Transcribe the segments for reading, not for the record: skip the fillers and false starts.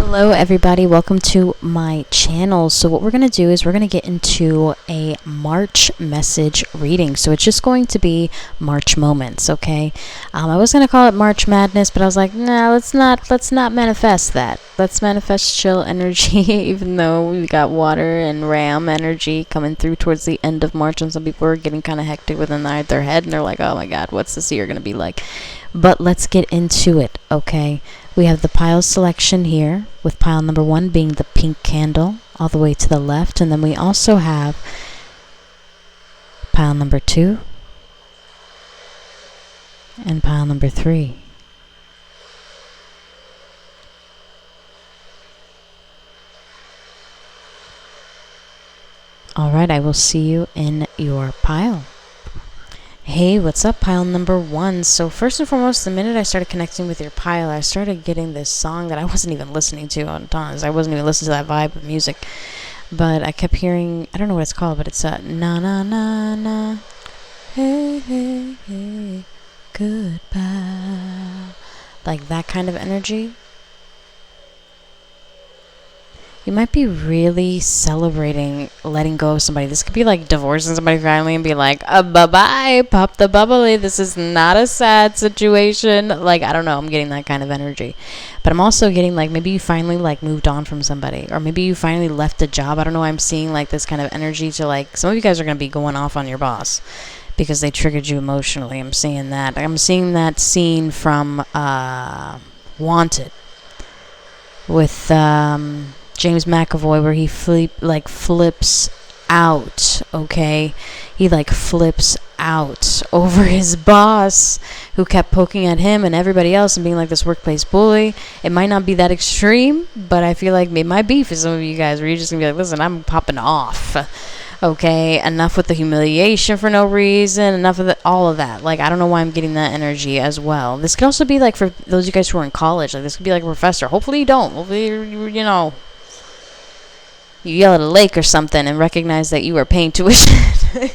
Hello everybody, welcome to my channel. So what we're going to do is we're going to get into a March message reading. So it's just going to be March moments, okay? I was going to call it March Madness, but I was like, nah, let's not manifest that. Let's manifest chill energy, even though we got water and ram energy coming through towards the end of March, and some people are getting kind of hectic within their head, and they're like, oh my god, what's this year going to be like? But let's get into it, okay? We have the pile selection here, with pile number 1 being the pink candle all the way to the left. And then we also have pile number 2 and pile number 3. Alright, I will see you in your pile. Hey, what's up, pile number 1? So first and foremost, the minute I started connecting with your pile, I started getting this song that I wasn't even listening to on tons. I wasn't even listening to that vibe of music. But I kept hearing, I don't know what it's called, but it's na na na na. Hey, hey, hey, goodbye. Like that kind of energy. You might be really celebrating letting go of somebody. This could be like divorcing somebody finally and be like, bye-bye, pop the bubbly. This is not a sad situation. Like, I don't know. I'm getting that kind of energy. But I'm also getting like maybe you finally like moved on from somebody. Or maybe you finally left a job. I don't know. I'm seeing like this kind of energy to like, some of you guys are going to be going off on your boss because they triggered you emotionally. I'm seeing that. I'm seeing that scene from Wanted with James McAvoy, where he flips out, okay? He like flips out over his boss who kept poking at him and everybody else and being like this workplace bully. It might not be that extreme, but I feel like it might be for some of you guys where you're just gonna be like, listen, I'm popping off. Okay, enough with the humiliation for no reason, enough of all of that. Like, I don't know why I'm getting that energy as well. This could also be like for those of you guys who are in college. Like, this could be like a professor. Hopefully you don't. Hopefully, you know, you yell at a lake or something and recognize that you are paying tuition.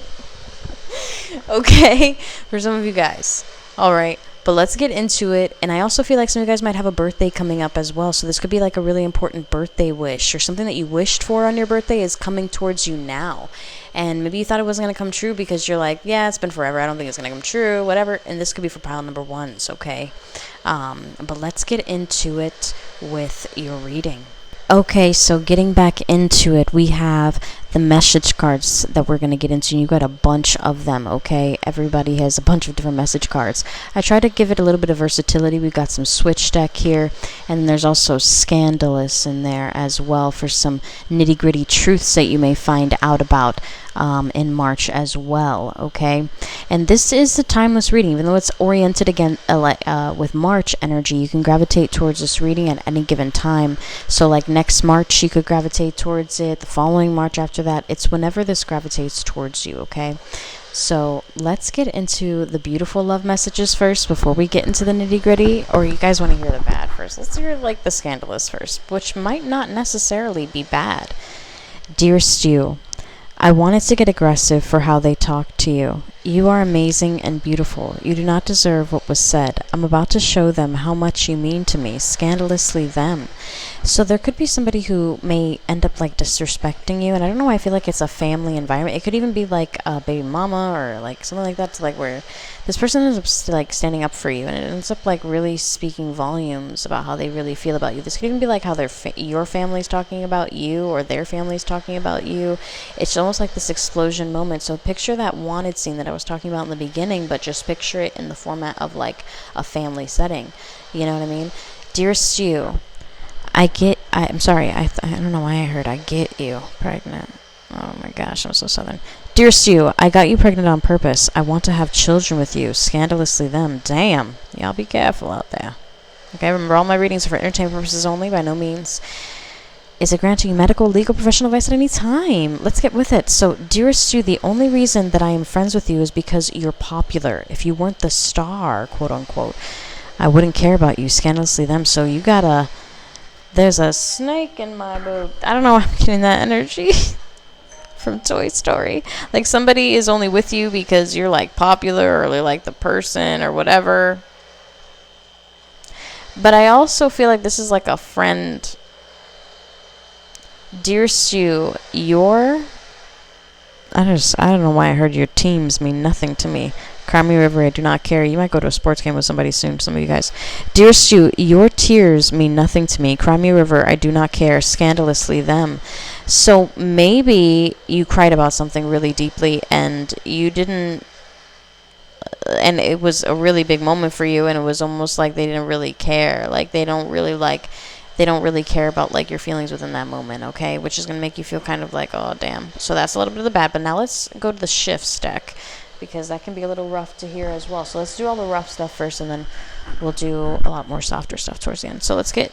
Okay, for some of you guys. All right, but let's get into it. And I also feel like some of you guys might have a birthday coming up as well. So this could be like a really important birthday wish, or something that you wished for on your birthday is coming towards you now. And maybe you thought it wasn't going to come true because you're like, yeah, it's been forever. I don't think it's going to come true, whatever. And this could be for pile number 1s, okay? But let's get into it with your reading. Okay, so getting back into it, we have the message cards that we're going to get into. You got a bunch of them, okay? Everybody has a bunch of different message cards. I try to give it a little bit of versatility. We've got some switch deck here, and there's also scandalous in there as well for some nitty-gritty truths that you may find out about in March as well, okay? And this is the timeless reading. Even though it's oriented again with March energy, you can gravitate towards this reading at any given time. So like next March, you could gravitate towards it. The following March after that, it's whenever this gravitates towards you, okay? So let's get into the beautiful love messages first before we get into the nitty-gritty. Or you guys want to hear the bad first? Let's hear like the scandalous first, which might not necessarily be bad. Dearest you, I wanted to get aggressive for how they talk to you. You are amazing and beautiful. You do not deserve what was said. I'm about to show them how much you mean to me. Scandalously them. So there could be somebody who may end up like disrespecting you, and I don't know why I feel like it's a family environment. It could even be like a baby mama or like something like that, to like where this person ends up like standing up for you, and it ends up like really speaking volumes about how they really feel about you. This could even be like how your family's talking about you, or their family's talking about you. It's almost like this explosion moment. So picture that Wanted scene that I was talking about in the beginning, but just picture it in the format of like a family setting. You know what I mean? Dearest you, I'm sorry, I don't know why I heard I get you pregnant. Oh my gosh, I'm so southern. Dearest you, I got you pregnant on purpose. I want to have children with you. Scandalously them. Damn. Y'all be careful out there. Okay, remember all my readings are for entertainment purposes only. By no means is it granting you medical, legal, professional advice at any time. Let's get with it. So, dearest you, the only reason that I am friends with you is because you're popular. If you weren't the star, quote unquote, I wouldn't care about you. Scandalously them. So you gotta... There's a snake in my boot. I don't know why I'm getting that energy from Toy Story. Like somebody is only with you because you're like popular, or they're like the person or whatever. But I also feel like this is like a friend Dear Stu, I don't know why I heard your teams mean nothing to me. Cry me river, I do not care. You might go to a sports game with somebody soon, some of you guys. Dear Stu, your tears mean nothing to me. Cry me river, I do not care. Scandalously them. So maybe you cried about something really deeply and you didn't, and it was a really big moment for you, and it was almost like they didn't really care. Like they don't really care about like your feelings within that moment, okay? Which is going to make you feel kind of like, oh damn. So that's a little bit of the bad. But now let's go to the shifts deck, because that can be a little rough to hear as well. So let's do all the rough stuff first, and then we'll do a lot more softer stuff towards the end. So let's get,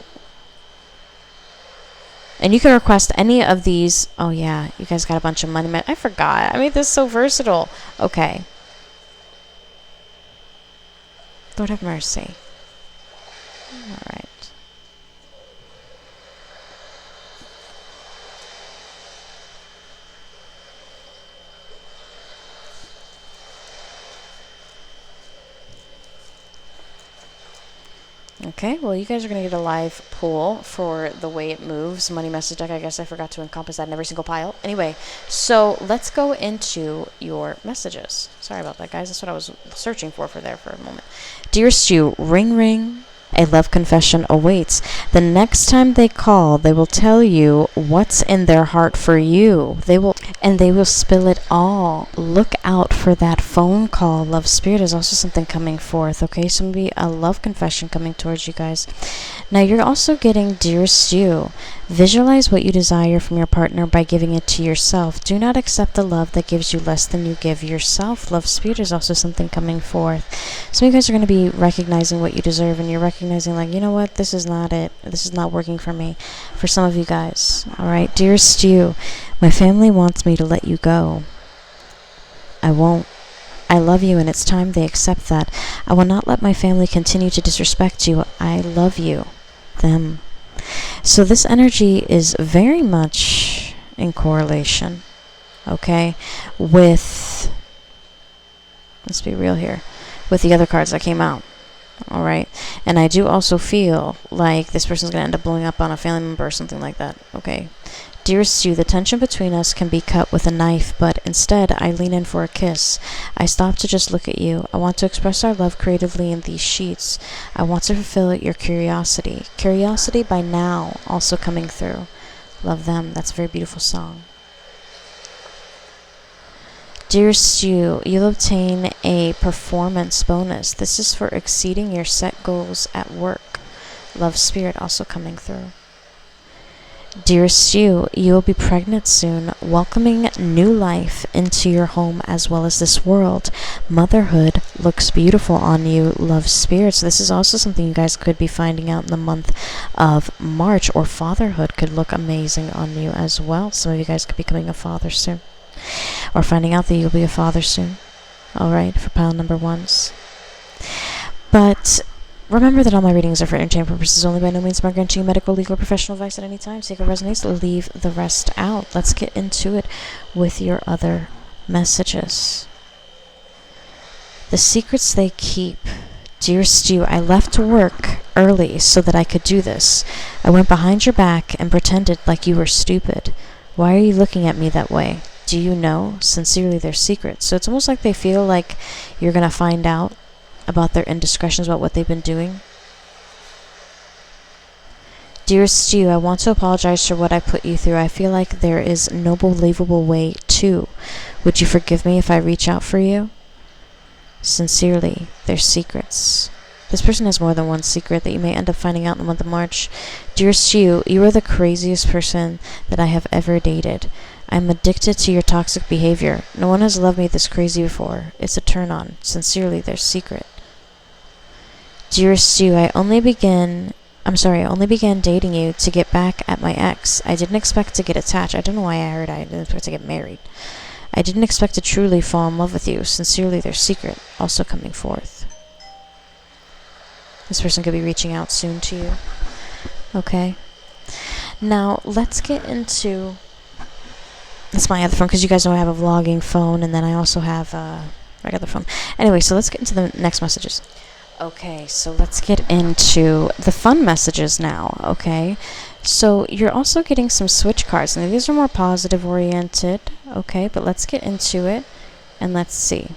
and you can request any of these. Oh yeah, you guys got a bunch of money. I forgot, I made this so versatile. Okay, Lord have mercy. All right. Okay, well, you guys are going to get a live pull for the way it moves. Money message deck, I guess I forgot to encompass that in every single pile. Anyway, so let's go into your messages. Sorry about that, guys. That's what I was searching for there for a moment. Dear Stu, ring ring. A love confession awaits. The next time they call, they will tell you what's in their heart for you. They will spill it all. Look out for that phone call. Love spirit is also something coming forth, okay? So maybe a love confession coming towards you guys. Now you're also getting Dear Stu. Visualize what you desire from your partner by giving it to yourself. Do not accept the love that gives you less than you give yourself. Love spirit is also something coming forth. So you guys are going to be recognizing what you deserve, and you're recognizing like, you know what, this is not it. This is not working for me. For some of you guys. All right, Dear Stu, my family wants me to let you go. I won't. I love you, and it's time they accept that. I will not let my family continue to disrespect you. I love you. Them. So this energy is very much in correlation, okay, with, let's be real here, with the other cards that came out. All right. And I do also feel like this person's going to end up blowing up on a family member or something like that. Okay. Dear Stu, the tension between us can be cut with a knife, but instead I lean in for a kiss. I stop to just look at you. I want to express our love creatively in these sheets. I want to fulfill your curiosity. Curiosity by now also coming through. Love them. That's a very beautiful song. Dear Stu, you'll obtain a performance bonus. This is for exceeding your set goals at work. Love spirit also coming through. Dear Stu, you will be pregnant soon, welcoming new life into your home as well as this world. Motherhood looks beautiful on you. Love spirit. So this is also something you guys could be finding out in the month of March, or fatherhood could look amazing on you as well. Some of you guys could be becoming a father soon, or finding out that you'll be a father soon. All right, for pile number ones. But remember that all my readings are for entertainment purposes only. By no means am I guaranteeing medical, legal, or professional advice at any time. So if it resonates, leave the rest out. Let's get into it with your other messages. The secrets they keep. Dear Stu, I left work early so that I could do this. I went behind your back and pretended like you were stupid. Why are you looking at me that way? Do you know? Sincerely, their secrets. So it's almost like they feel like you're going to find out about their indiscretions, about what they've been doing. Dear Stu, I want to apologize for what I put you through. I feel like there is no believable way to. Would you forgive me if I reach out for you? Sincerely, their secrets. This person has more than one secret that you may end up finding out in the month of March. Dear Stu, you are the craziest person that I have ever dated. I'm addicted to your toxic behavior. No one has loved me this crazy before. It's a turn on. Sincerely, their secret. Dear Stu, I only began dating you to get back at my ex. I didn't expect to get attached. I don't know why I heard I didn't expect to get married. I didn't expect to truly fall in love with you. Sincerely, their secret. Also coming forth. This person could be reaching out soon to you. Okay. Now, let's get into... That's my other phone, because you guys know I have a vlogging phone, and then I also have a regular phone. Anyway, so let's get into the next messages. Okay, so let's get into the fun messages now, okay? So you're also getting some switch cards. Now these are more positive oriented. Okay, but let's get into it and let's see.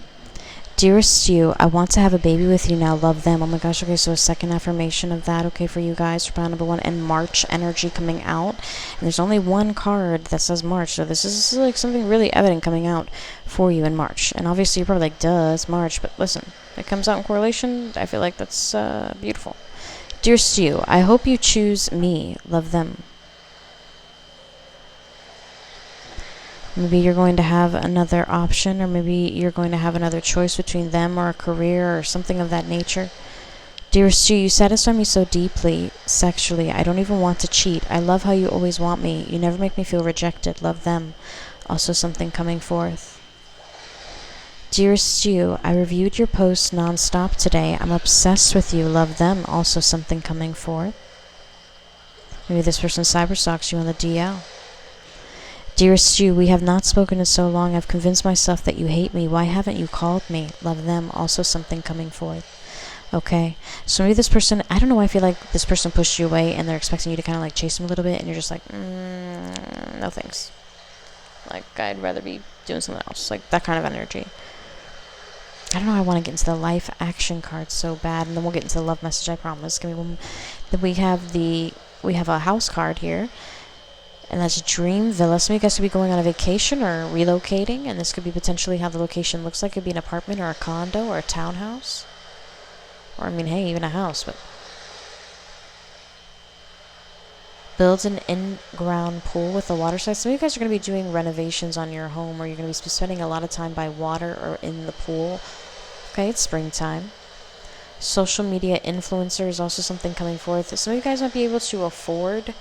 Dearest you, I want to have a baby with you now. Love them. Oh my gosh. Okay, so a second affirmation of that. Okay, for you guys, for pile number 1, and March energy coming out. And there's only one card that says March, so this is like something really evident coming out for you in March. And obviously you're probably like, duh, it's March. But listen, it comes out in correlation. I feel like that's beautiful. Dearest you, I hope you choose me. Love them. Maybe you're going to have another option, or maybe you're going to have another choice between them or a career or something of that nature. Dearest you satisfy me so deeply, sexually. I don't even want to cheat. I love how you always want me. You never make me feel rejected. Love them. Also something coming forth. Dearest you, I reviewed your posts non-stop today. I'm obsessed with you. Love them. Also something coming forth. Maybe this person cyberstalks you on the DL. Dearest you, we have not spoken in so long. I've convinced myself that you hate me. Why haven't you called me? Love them. Also something coming forth. Okay. So maybe this person, I don't know why I feel like this person pushed you away and they're expecting you to kind of like chase them a little bit, and you're just like, no thanks. Like, I'd rather be doing something else. Like, that kind of energy. I don't know, I want to get into the life action card so bad, and then we'll get into the love message, I promise. Give me one. Then we have a house card here. And that's Dream Villa. Some of you guys could be going on a vacation or relocating, and this could be potentially how the location looks like. It could be an apartment or a condo or a townhouse. Or, I mean, hey, even a house. But builds an in-ground pool with a water side. Some of you guys are going to be doing renovations on your home, or you're going to be spending a lot of time by water or in the pool. Okay, it's springtime. Social media influencer is also something coming forth. Some of you guys might be able to afford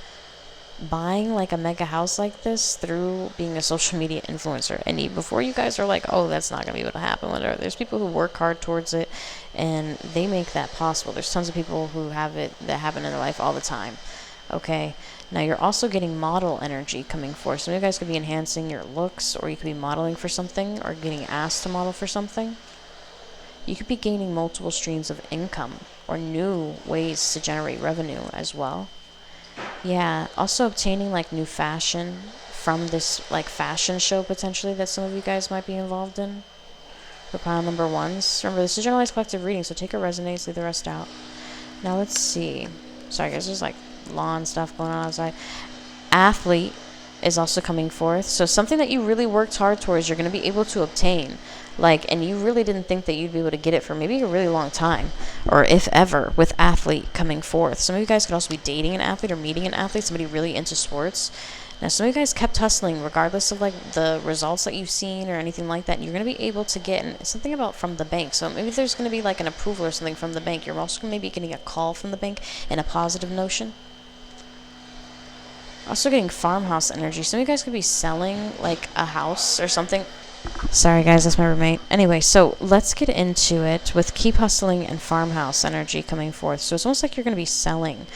buying like a mega house like this through being a social media influencer. And before you guys are like, oh, that's not going to be able to happen, whatever, there's people who work hard towards it and they make that possible. There's tons of people who have it that happen in their life all the time. Okay, now you're also getting model energy coming forth. Some of you guys could be enhancing your looks, or you could be modeling for something, or getting asked to model for something. You could be gaining multiple streams of income or new ways to generate revenue as well. Yeah, also obtaining like new fashion from this like fashion show potentially that some of you guys might be involved in. For pile number 1s. Remember, this is generalized collective reading, so take what resonates, leave the rest out. Now let's see. Sorry guys, there's like lawn stuff going on outside. Athlete is also coming forth. So something that you really worked hard towards, you're going to be able to obtain. Like, and you really didn't think that you'd be able to get it for maybe a really long time, or if ever, with athlete coming forth. Some of you guys could also be dating an athlete or meeting an athlete, somebody really into sports. Now, some of you guys kept hustling regardless of like the results that you've seen or anything like that. And you're going to be able to get something about from the bank. So maybe there's going to be like an approval or something from the bank. You're also maybe getting a call from the bank in a positive notion. Also getting farmhouse energy. Some of you guys could be selling like a house or something. Sorry guys, that's my roommate. Anyway, so let's get into it with keep hustling and farmhouse energy coming forth. So it's almost like you're going to be selling,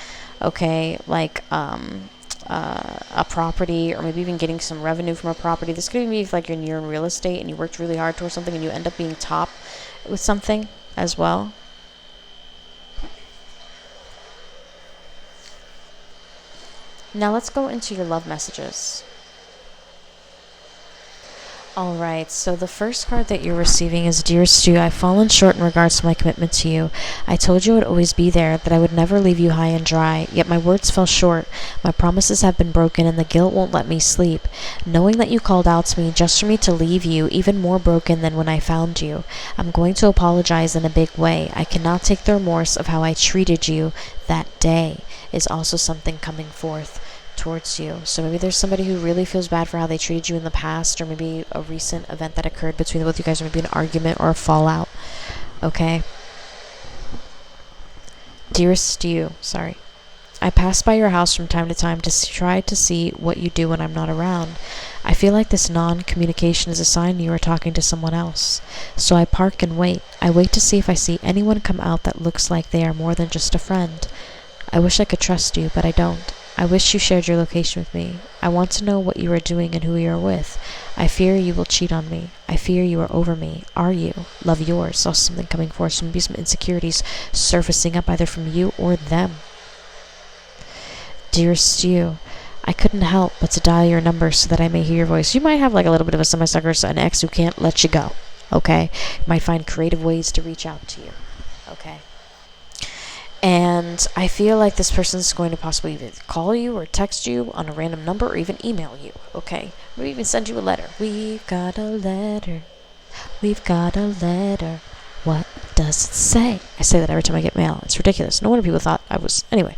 okay, like a property, or maybe even getting some revenue from a property. This could even be if like you're in real estate and you worked really hard towards something and you end up being top with something as well. Now let's go into your love messages. Alright, so the first card that you're receiving is, Dearest Stu, I've fallen short in regards to my commitment to you. I told you I would always be there, that I would never leave you high and dry, yet my words fell short. My promises have been broken and the guilt won't let me sleep. Knowing that you called out to me just for me to leave you, even more broken than when I found you. I'm going to apologize in a big way. I cannot take the remorse of how I treated you that day, is also something coming forth towards you. So maybe there's somebody who really feels bad for how they treated you in the past, or maybe a recent event that occurred between both you guys, or maybe an argument or a fallout. Okay. Dearest Stu, sorry. I pass by your house from time to time to try to see what you do when I'm not around. I feel like this non-communication is a sign you are talking to someone else. So I park and wait. I wait to see if I see anyone come out that looks like they are more than just a friend. I wish I could trust you, but I don't. I wish you shared your location with me. I want to know what you are doing and who you are with. I fear you will cheat on me. I fear you are over me. Are you? Love, yours. Also something coming forth. So maybe some insecurities surfacing up either from you or them. Dearest you, I couldn't help but to dial your number so that I may hear your voice. You might have like a little bit of a semi-sucker, an ex who can't let you go. Okay? You might find creative ways to reach out to you. Okay? And I feel like this person's going to possibly either call you or text you on a random number or even email you. Okay? Maybe even send you a letter. We've got a letter. We've got a letter. What does it say? I say that every time I get mail. It's ridiculous. No wonder people thought I was... Anyway,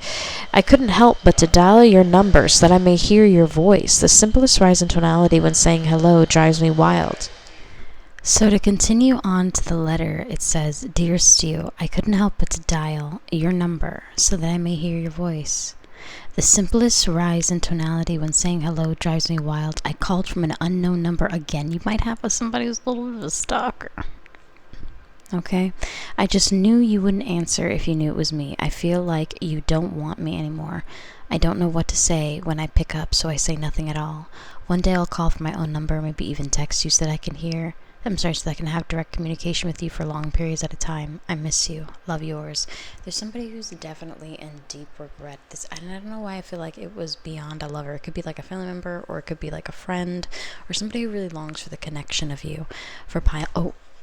I couldn't help but to dial your number so that I may hear your voice. The simplest rise in tonality when saying hello drives me wild. So to continue on to the letter, it says, Dear Stu, I couldn't help but to dial your number so that I may hear your voice. The simplest rise in tonality when saying hello drives me wild. I called from an unknown number again. You might have somebody who's a little bit of a stalker. Okay? I just knew you wouldn't answer if you knew it was me. I feel like you don't want me anymore. I don't know what to say when I pick up, so I say nothing at all. One day I'll call from my own number, maybe even text you so that I can so that I can have direct communication with you for long periods at a time. I miss you. Love, yours. There's somebody who's definitely in deep regret. And I don't know why I feel like it was beyond a lover. It could be like a family member, or it could be like a friend, or somebody who really longs for the connection of you.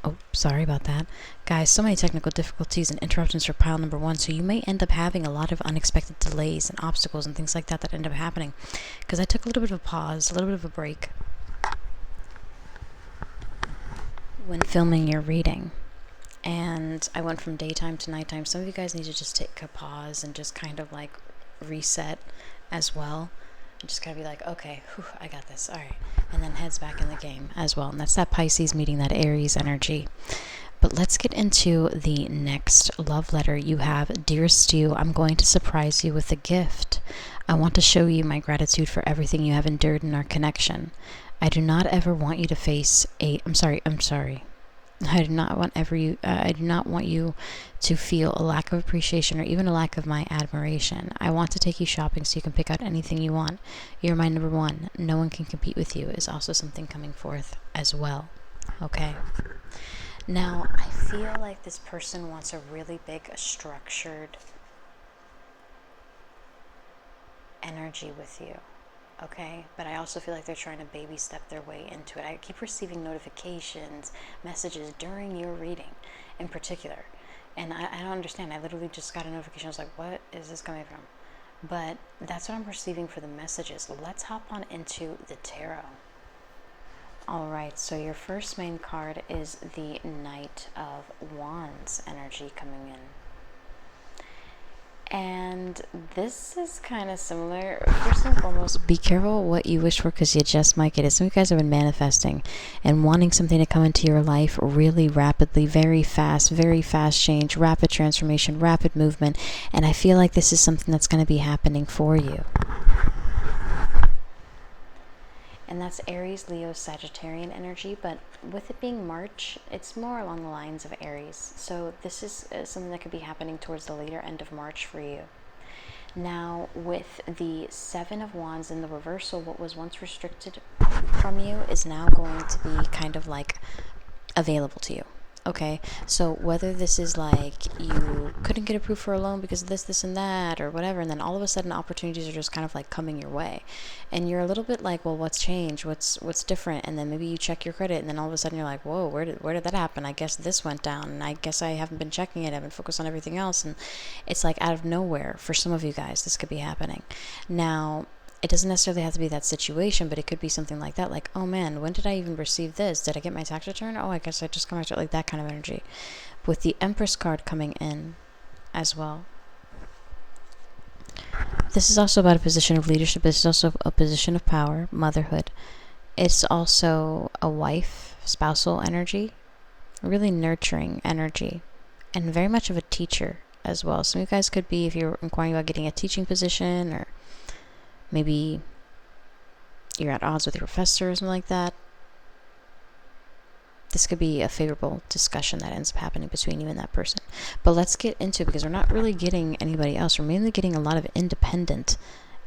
Oh, sorry about that. Guys, so many technical difficulties and interruptions for pile number 1, so you may end up having a lot of unexpected delays and obstacles and things like that end up happening. Because I took a little bit of a pause, a little bit of a break when filming your reading. And I went from daytime to nighttime. Some of you guys need to just take a pause and just kind of like reset as well. And just kind of be like, okay, I got this. All right. And then heads back in the game as well. And that's that Pisces meeting that Aries energy. But let's get into the next love letter. You have, Dear Stu, I'm going to surprise you with a gift. I want to show you my gratitude for everything you have endured in our connection. I do not ever want you to face I'm sorry. I do not want you to feel a lack of appreciation or even a lack of my admiration. I want to take you shopping so you can pick out anything you want. You're my number one. No one can compete with you is also something coming forth as well. Okay. Now, I feel like this person wants a really big, structured energy with you. Okay, but I also feel like they're trying to baby step their way into it. I keep receiving notifications, messages during your reading in particular, and I don't understand. I literally just got a notification. I was like, what is this coming from? But that's what I'm receiving for the messages. Let's hop on into the tarot. All right, so your first main card is the Knight of Wands energy coming in. And this is kind of similar. First and foremost, be careful what you wish for, because you just might get it. Some of you guys have been manifesting and wanting something to come into your life really rapidly, very fast change, rapid transformation, rapid movement. And I feel like this is something that's going to be happening for you. And that's Aries, Leo, Sagittarian energy, but with it being March, it's more along the lines of Aries. So this is something that could be happening towards the later end of March for you. Now, with the Seven of Wands in the reversal, what was once restricted from you is now going to be kind of like available to you. Okay, so whether this is like you couldn't get approved for a loan because of this, and that, or whatever, and then all of a sudden opportunities are just kind of like coming your way, and you're a little bit like, well, what's changed? What's different? And then maybe you check your credit, and then all of a sudden you're like, whoa, where did that happen? I guess this went down, and I guess I haven't been checking it. I've been focused on everything else, and it's like out of nowhere for some of you guys. This could be happening now. It doesn't necessarily have to be that situation, but it could be something like that, like, oh man, when did I even receive this? Did I get my tax return? Oh, I guess I just come out, like that kind of energy. With the Empress card coming in as well. This is also about a position of leadership. This is also a position of power, motherhood. It's also a wife, spousal energy, really nurturing energy, and very much of a teacher as well. Some of you guys could be, if you're inquiring about getting a teaching position, or maybe you're at odds with your professor or something like that. This could be a favorable discussion that ends up happening between you and that person. But let's get into it, because we're not really getting anybody else. We're mainly getting a lot of independent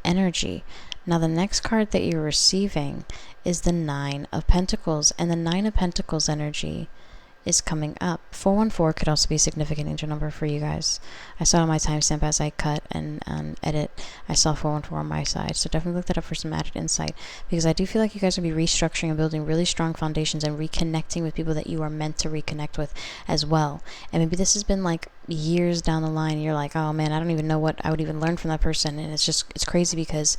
energy. Now, the next card that you're receiving is the Nine of Pentacles. And the Nine of Pentacles energy is coming up. 414 could also be a significant angel number for you guys. I saw it on my timestamp as I cut and edit. I saw 414 on my side. So definitely look that up for some added insight, because I do feel like you guys will be restructuring and building really strong foundations and reconnecting with people that you are meant to reconnect with as well. And maybe this has been like years down the line. You're like, oh man, I don't even know what I would even learn from that person. And it's crazy, because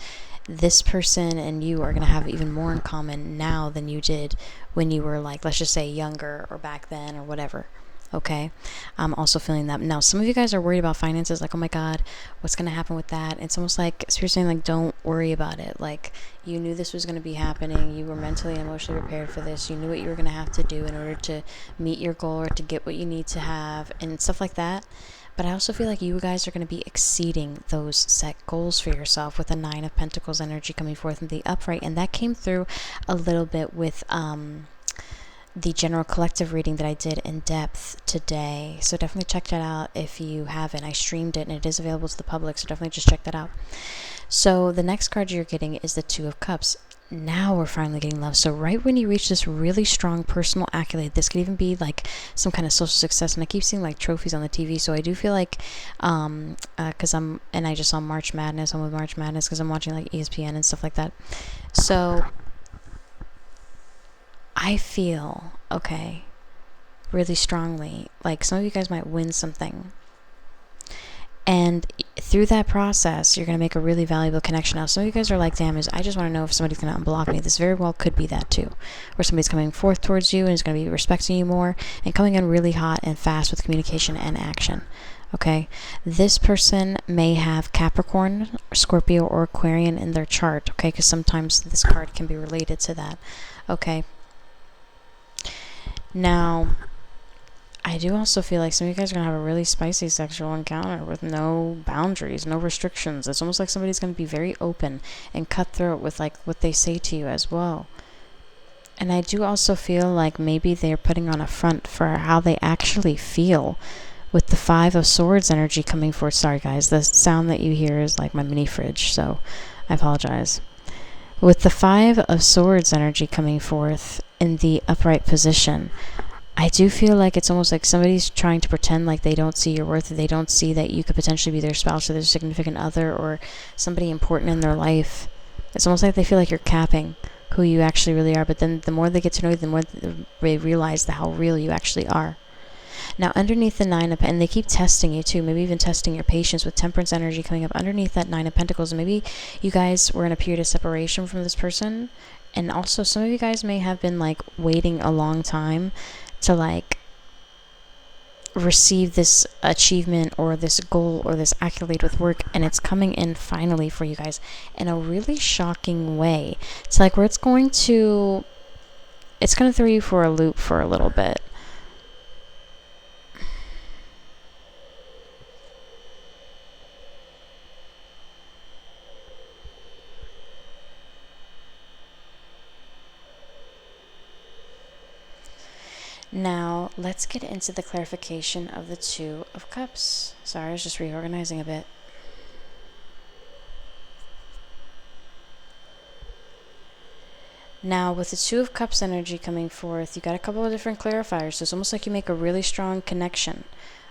this person and you are going to have even more in common now than you did when you were, like, let's just say younger or back then or whatever. Okay, I'm also feeling that now. Some of you guys are worried about finances, like, oh my god, what's going to happen with that? It's almost like Spirit's saying, like, don't worry about it. Like, you knew this was going to be happening. You were mentally and emotionally prepared for this. You knew what you were going to have to do in order to meet your goal or to get what you need to have and stuff like that. But I also feel like you guys are going to be exceeding those set goals for yourself with the 9 of Pentacles energy coming forth in the upright. And that came through a little bit with the general collective reading that I did in depth today. So definitely check that out if you haven't. I streamed it and it is available to the public, so definitely just check that out. So the next card you're getting is the 2 of Cups. Now we're finally getting love. So right when you reach this really strong personal accolade, this could even be like some kind of social success, and I keep seeing like trophies on the TV, so I do feel like because I just saw March Madness. I'm with March Madness because I'm watching like ESPN and stuff like that. So I feel really strongly like some of you guys might win something, and through that process, you're going to make a really valuable connection. Now, some of you guys are like, damn, I just want to know if somebody's going to unblock me. This very well could be that too. Or somebody's coming forth towards you and is going to be respecting you more and coming in really hot and fast with communication and action. Okay? This person may have Capricorn, Scorpio, or Aquarian in their chart. Okay? Because sometimes this card can be related to that. Okay? Now, I do also feel like some of you guys are going to have a really spicy sexual encounter with no boundaries, no restrictions. It's almost like somebody's going to be very open and cutthroat with like what they say to you as well. And I do also feel like maybe they're putting on a front for how they actually feel with the 5 of Swords energy coming forward. Sorry guys, the sound that you hear is like my mini fridge, so I apologize. With the 5 of Swords energy coming forth in the upright position, I do feel like it's almost like somebody's trying to pretend like they don't see your worth, they don't see that you could potentially be their spouse or their significant other or somebody important in their life. It's almost like they feel like you're capping who you actually really are, but then the more they get to know you, the more they realize how real you actually are. Now, underneath the 9 of, and they keep testing you too, maybe even testing your patience with Temperance energy coming up underneath that 9 of Pentacles. And maybe you guys were in a period of separation from this person, and also some of you guys may have been like waiting a long time to like receive this achievement or this goal or this accolade with work, and it's coming in finally for you guys in a really shocking way. It's like where it's going to throw you for a loop for a little bit. Now, let's get into the clarification of the 2 of Cups. Sorry, I was just reorganizing a bit. Now, with the 2 of Cups energy coming forth, you got a couple of different clarifiers. So it's almost like you make a really strong connection,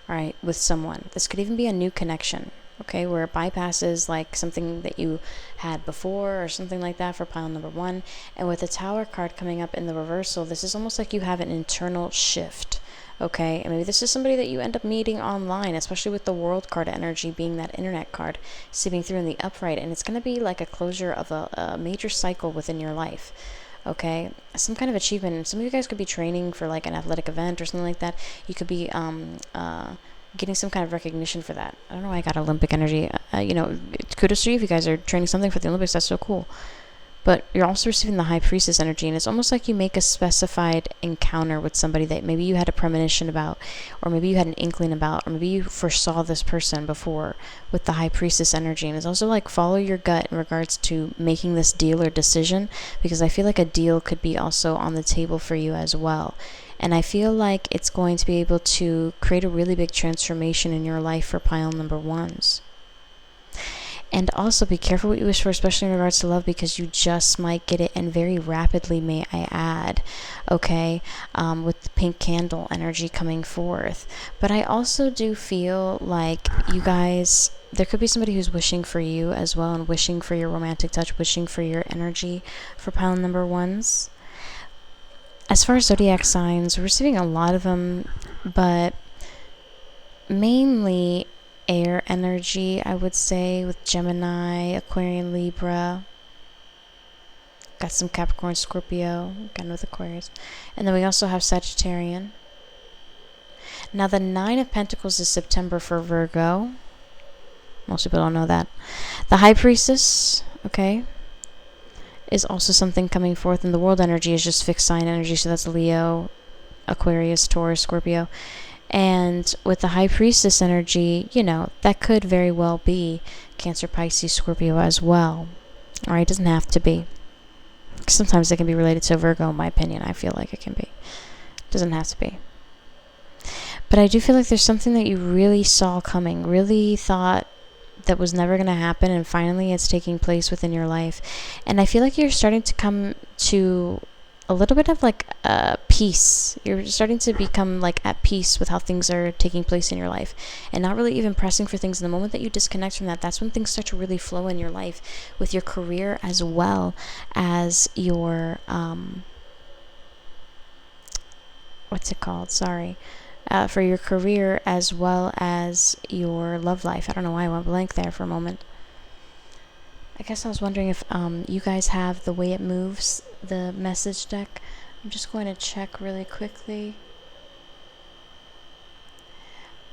all right, with someone. This could even be a new connection, okay, where it bypasses like something that you had before or something like that for pile number 1. And with the Tower card coming up in the reversal, this is almost like you have an internal shift, okay? And maybe this is somebody that you end up meeting online, especially with the World card energy being that internet card seeping through in the upright. And it's going to be like a closure of a major cycle within your life. Okay, some kind of achievement. And some of you guys could be training for like an athletic event or something like that. You could be getting some kind of recognition for that. I don't know why I got Olympic energy. Kudos to you if you guys are training something for the Olympics. That's so cool. But you're also receiving the High Priestess energy, and it's almost like you make a specified encounter with somebody that maybe you had a premonition about, or maybe you had an inkling about, or maybe you foresaw this person before with the High Priestess energy. And it's also like follow your gut in regards to making this deal or decision, because I feel like a deal could be also on the table for you as well. And I feel like it's going to be able to create a really big transformation in your life for pile number 1s. And also be careful what you wish for, especially in regards to love, because you just might get it, and very rapidly, may I add. Okay, with the pink candle energy coming forth. But I also do feel like you guys, there could be somebody who's wishing for you as well, and wishing for your romantic touch, wishing for your energy for pile number ones. As far as zodiac signs, we're receiving a lot of them, but mainly air energy, I would say, with Gemini, Aquarian, Libra. Got some Capricorn, Scorpio, again with Aquarius. And then we also have Sagittarian. Now the Nine of Pentacles is September for Virgo. Most people don't know that. The High Priestess, okay, is also something coming forth. And the World energy is just fixed sign energy. So that's Leo, Aquarius, Taurus, Scorpio. And with the High Priestess energy, that could very well be Cancer, Pisces, Scorpio as well. All right, it doesn't have to be. Sometimes it can be related to Virgo, in my opinion. I feel like it can be. It doesn't have to be. But I do feel like there's something that you really saw coming, really thought that was never going to happen, and finally it's taking place within your life. And I feel like you're starting to come to a little bit of like peace. You're starting to become like at peace with how things are taking place in your life, and not really even pressing for things. And the moment that you disconnect from that, that's when things start to really flow in your life, with your career as well as your what's it called? Sorry. For your career as well as your love life. I don't know why I went blank there for a moment. I guess I was wondering if you guys have The Way It Moves, the message deck. I'm just going to check really quickly.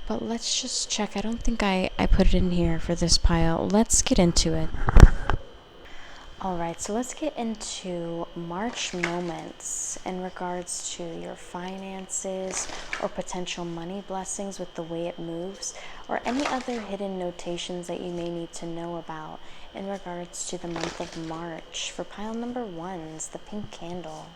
But let's just check. I don't think I put it in here for this pile. Let's get into it. Alright, so let's get into March moments in regards to your finances or potential money blessings with The Way It Moves, or any other hidden notations that you may need to know about in regards to the month of March. For pile number ones, the pink candle.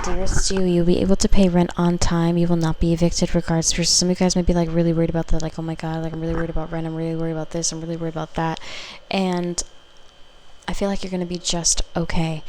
Dearest you, you'll be able to pay rent on time. You will not be evicted regards. For some of you guys might be like really worried about that, like, oh my god, like I'm really worried about rent, I'm really worried about this, I'm really worried about that. And I feel like you're going to be just okay.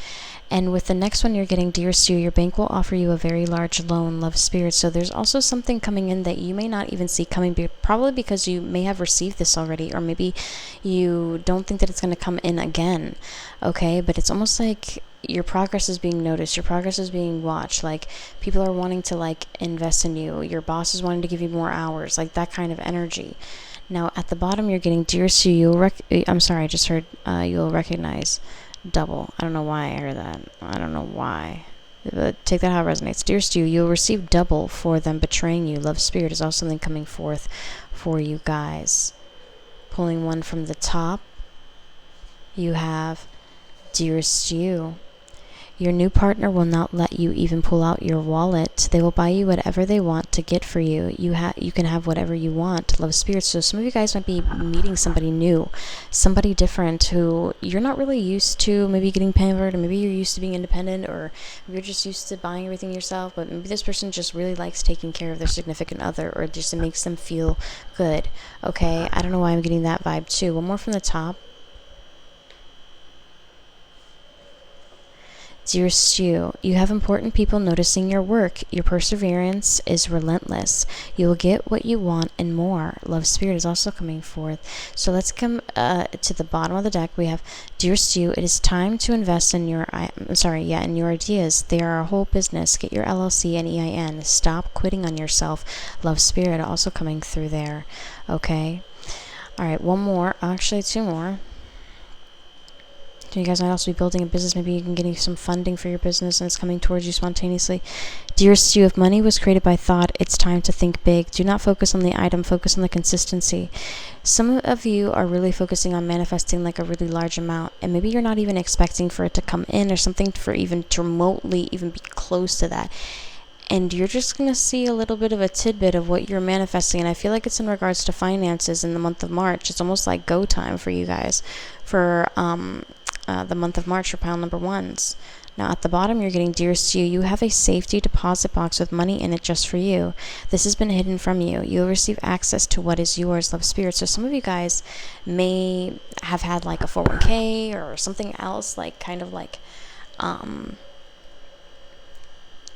And with the next one you're getting, dearest you, your bank will offer you a very large loan, love spirit. So there's also something coming in that you may not even see coming, probably because you may have received this already, or maybe you don't think that it's going to come in again. Okay, but it's almost like your progress is being noticed, your progress is being watched. Like, people are wanting to like invest in you, your boss is wanting to give you more hours, like that kind of energy. Now at the bottom you're getting, dearest you, I'm sorry, I just heard you'll recognize double. I don't know why I heard that. I don't know why. But take that how it resonates. Dearest you, you'll receive double for them betraying you. Love spirit is also something coming forth for you guys. Pulling one from the top, you have dearest you. Your new partner will not let you even pull out your wallet. They will buy you whatever they want to get for you. You can have whatever you want. Love spirit. So some of you guys might be meeting somebody new, somebody different who you're not really used to, maybe getting pampered, or maybe you're used to being independent, or you're just used to buying everything yourself, but maybe this person just really likes taking care of their significant other, or just it makes them feel good. Okay, I don't know why I'm getting that vibe too. One more from the top. Dearest you, you have important people noticing your work. Your perseverance is relentless. You will get what you want and more. Love spirit is also coming forth. So let's come to the bottom of the deck. We have, dearest you, it is time to invest in your in your ideas. They are a whole business. Get your LLC and EIN. Stop quitting on yourself. Love spirit also coming through there. Okay. All right, one more. Actually, two more. You guys might also be building a business. Maybe you can get some funding for your business and it's coming towards you spontaneously. Dearest you, if money was created by thought, it's time to think big. Do not focus on the item, focus on the consistency. Some of you are really focusing on manifesting like a really large amount, and maybe you're not even expecting for it to come in, or something for even to remotely even be close to that. And you're just going to see a little bit of a tidbit of what you're manifesting. And I feel like it's in regards to finances in the month of March. It's almost like go time for you guys for the month of March for pile number ones. Now at the bottom, you're getting, dearest to you, you have a safety deposit box with money in it just for you. This has been hidden from you. You'll receive access to what is yours, love spirit. So some of you guys may have had like a 401k or something else, like kind of like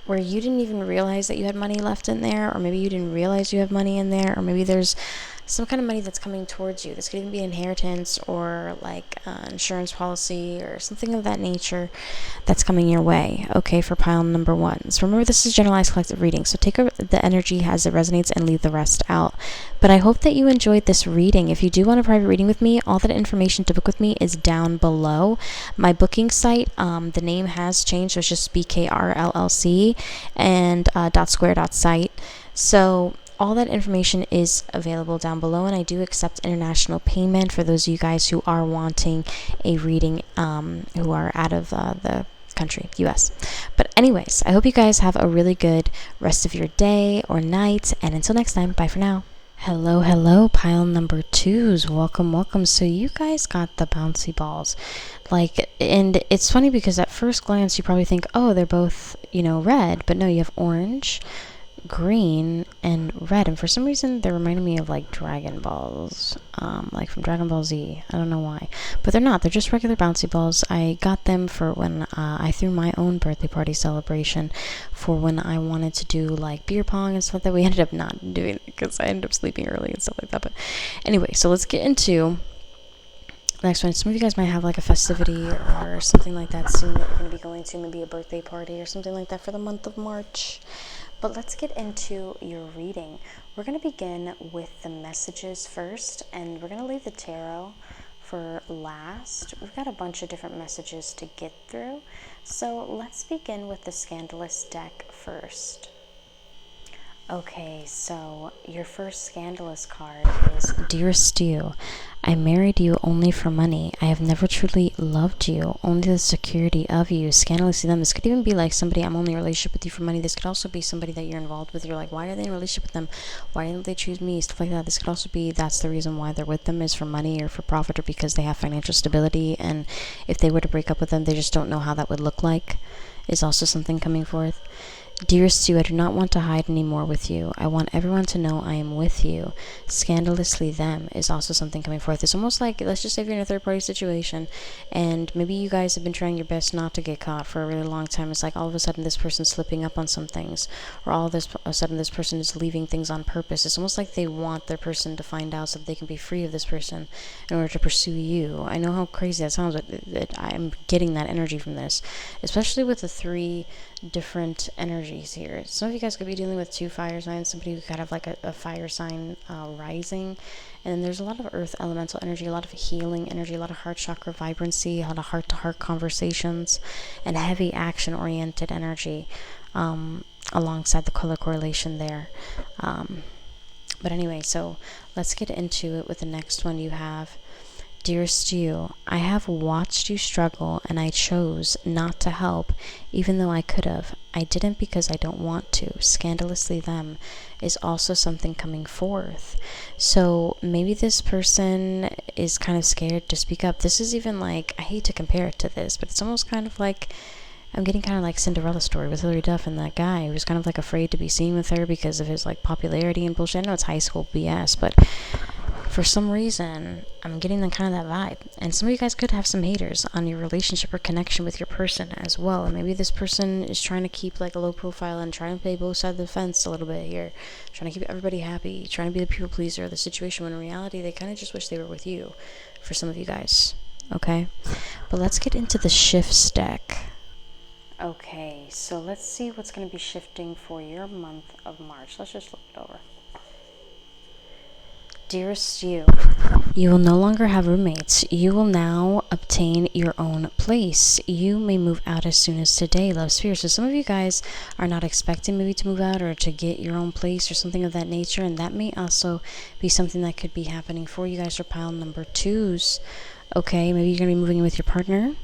where you didn't even realize that you had money left in there, or maybe you didn't realize you have money in there, or maybe there's some kind of money that's coming towards you. This could even be inheritance or like insurance policy or something of that nature that's coming your way, okay, for pile number 1. So remember, this is generalized collective reading, so take the energy as it resonates and leave the rest out. But I hope that you enjoyed this reading. If you do want a private reading with me, all that information to book with me is down below. My booking site, the name has changed, so it's just BKRLLC and .square.site. So all that information is available down below, and I do accept international payment for those of you guys who are wanting a reading, who are out of the country, US. But anyways, I hope you guys have a really good rest of your day or night, and until next time, bye for now. Hello, pile number 2s. Welcome. So you guys got the bouncy balls. And it's funny because at first glance, you probably think, oh, they're both, red, but no, you have orange, green, and red, and for some reason they're reminding me of like Dragon Balls, like from Dragon Ball Z. I don't know why, but they're not. They're just regular bouncy balls. I got them for when I threw my own birthday party celebration, for when I wanted to do like beer pong and stuff that we ended up not doing because I ended up sleeping early and stuff like that. But anyway, so let's get into the next one. Some of you guys might have like a festivity or something like that soon that you're going to be going to, maybe a birthday party or something like that for the month of March. But let's get into your reading. We're going to begin with the messages first, and we're going to leave the tarot for last. We've got a bunch of different messages to get through. So let's begin with the Scandalous deck first. Okay, so your first Scandalous card is, Dearest you, I married you only for money. I have never truly loved you, only the security of you. Scandalously them. This could even be like somebody, I'm only in a relationship with you for money. This could also be somebody that you're involved with. You're like, why are they in a relationship with them? Why didn't they choose me? Stuff like that. This could also be that's the reason why they're with them, is for money or for profit, or because they have financial stability. And if they were to break up with them, they just don't know how that would look like, is also something coming forth. Dearest you, I do not want to hide anymore with you. I want everyone to know I am with you. Scandalously them is also something coming forth. It's almost like, let's just say if you're in a third-party situation, and maybe you guys have been trying your best not to get caught for a really long time. It's like all of a sudden this person's slipping up on some things, or all of a sudden this person is leaving things on purpose. It's almost like they want their person to find out so that they can be free of this person in order to pursue you. I know how crazy that sounds, but I'm getting that energy from this, especially with the 3 different energies here. Some of you guys could be dealing with 2 fire signs, somebody who could have like a fire sign rising, and then there's a lot of earth elemental energy, a lot of healing energy, a lot of heart chakra vibrancy, a lot of heart-to-heart conversations, and heavy action oriented energy alongside the color correlation there. But anyway, so let's get into it with the next one. You have, Dearest you, I have watched you struggle, and I chose not to help, even though I could have. I didn't because I don't want to. Scandalously them is also something coming forth. So maybe this person is kind of scared to speak up. This is even like, I hate to compare it to this, but it's almost kind of like, I'm getting kind of like Cinderella story with Hilary Duff and that guy who was kind of like afraid to be seen with her because of his like popularity and bullshit. I know it's high school BS, but for some reason, I'm getting that kind of that vibe. And some of you guys could have some haters on your relationship or connection with your person as well. And maybe this person is trying to keep like a low profile and trying to play both sides of the fence a little bit here. Trying to keep everybody happy, trying to be the people pleaser of the situation, when in reality, they kind of just wish they were with you, for some of you guys. Okay? But let's get into the shifts deck. Okay, so let's see what's going to be shifting for your month of March. Let's just look it over. Dearest you, you will no longer have roommates. You will now obtain your own place. You may move out as soon as today, love spirit. So some of you guys are not expecting maybe to move out or to get your own place or something of that nature, and that may also be something that could be happening for you guys for pile number 2s. Okay, maybe you're going to be moving in with your partner.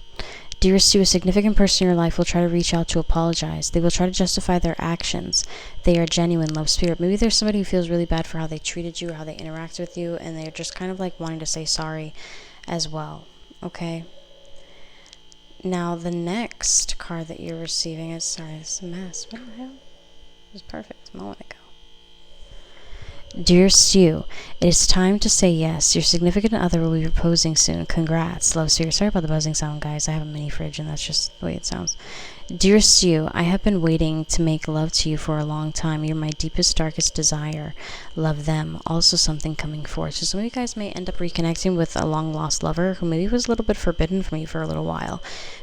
Dearest you, a significant person in your life will try to reach out to apologize. They will try to justify their actions. They are genuine, love spirit. Maybe there's somebody who feels really bad for how they treated you or how they interacted with you, and they're just kind of like wanting to say sorry as well. Okay? Now, the next card that you're receiving is, sorry, this is a mess. What the hell? It was perfect a moment ago. Dear Stu, it is time to say yes. Your significant other will be proposing soon. Congrats. Love, Stu. Sorry about the buzzing sound, guys. I have a mini fridge, and that's just the way it sounds. Dear Stu, I have been waiting to make love to you for a long time. You're my deepest, darkest desire. Love them. Also something coming forth. So some of you guys may end up reconnecting with a long-lost lover who maybe was a little bit forbidden from you for a little while,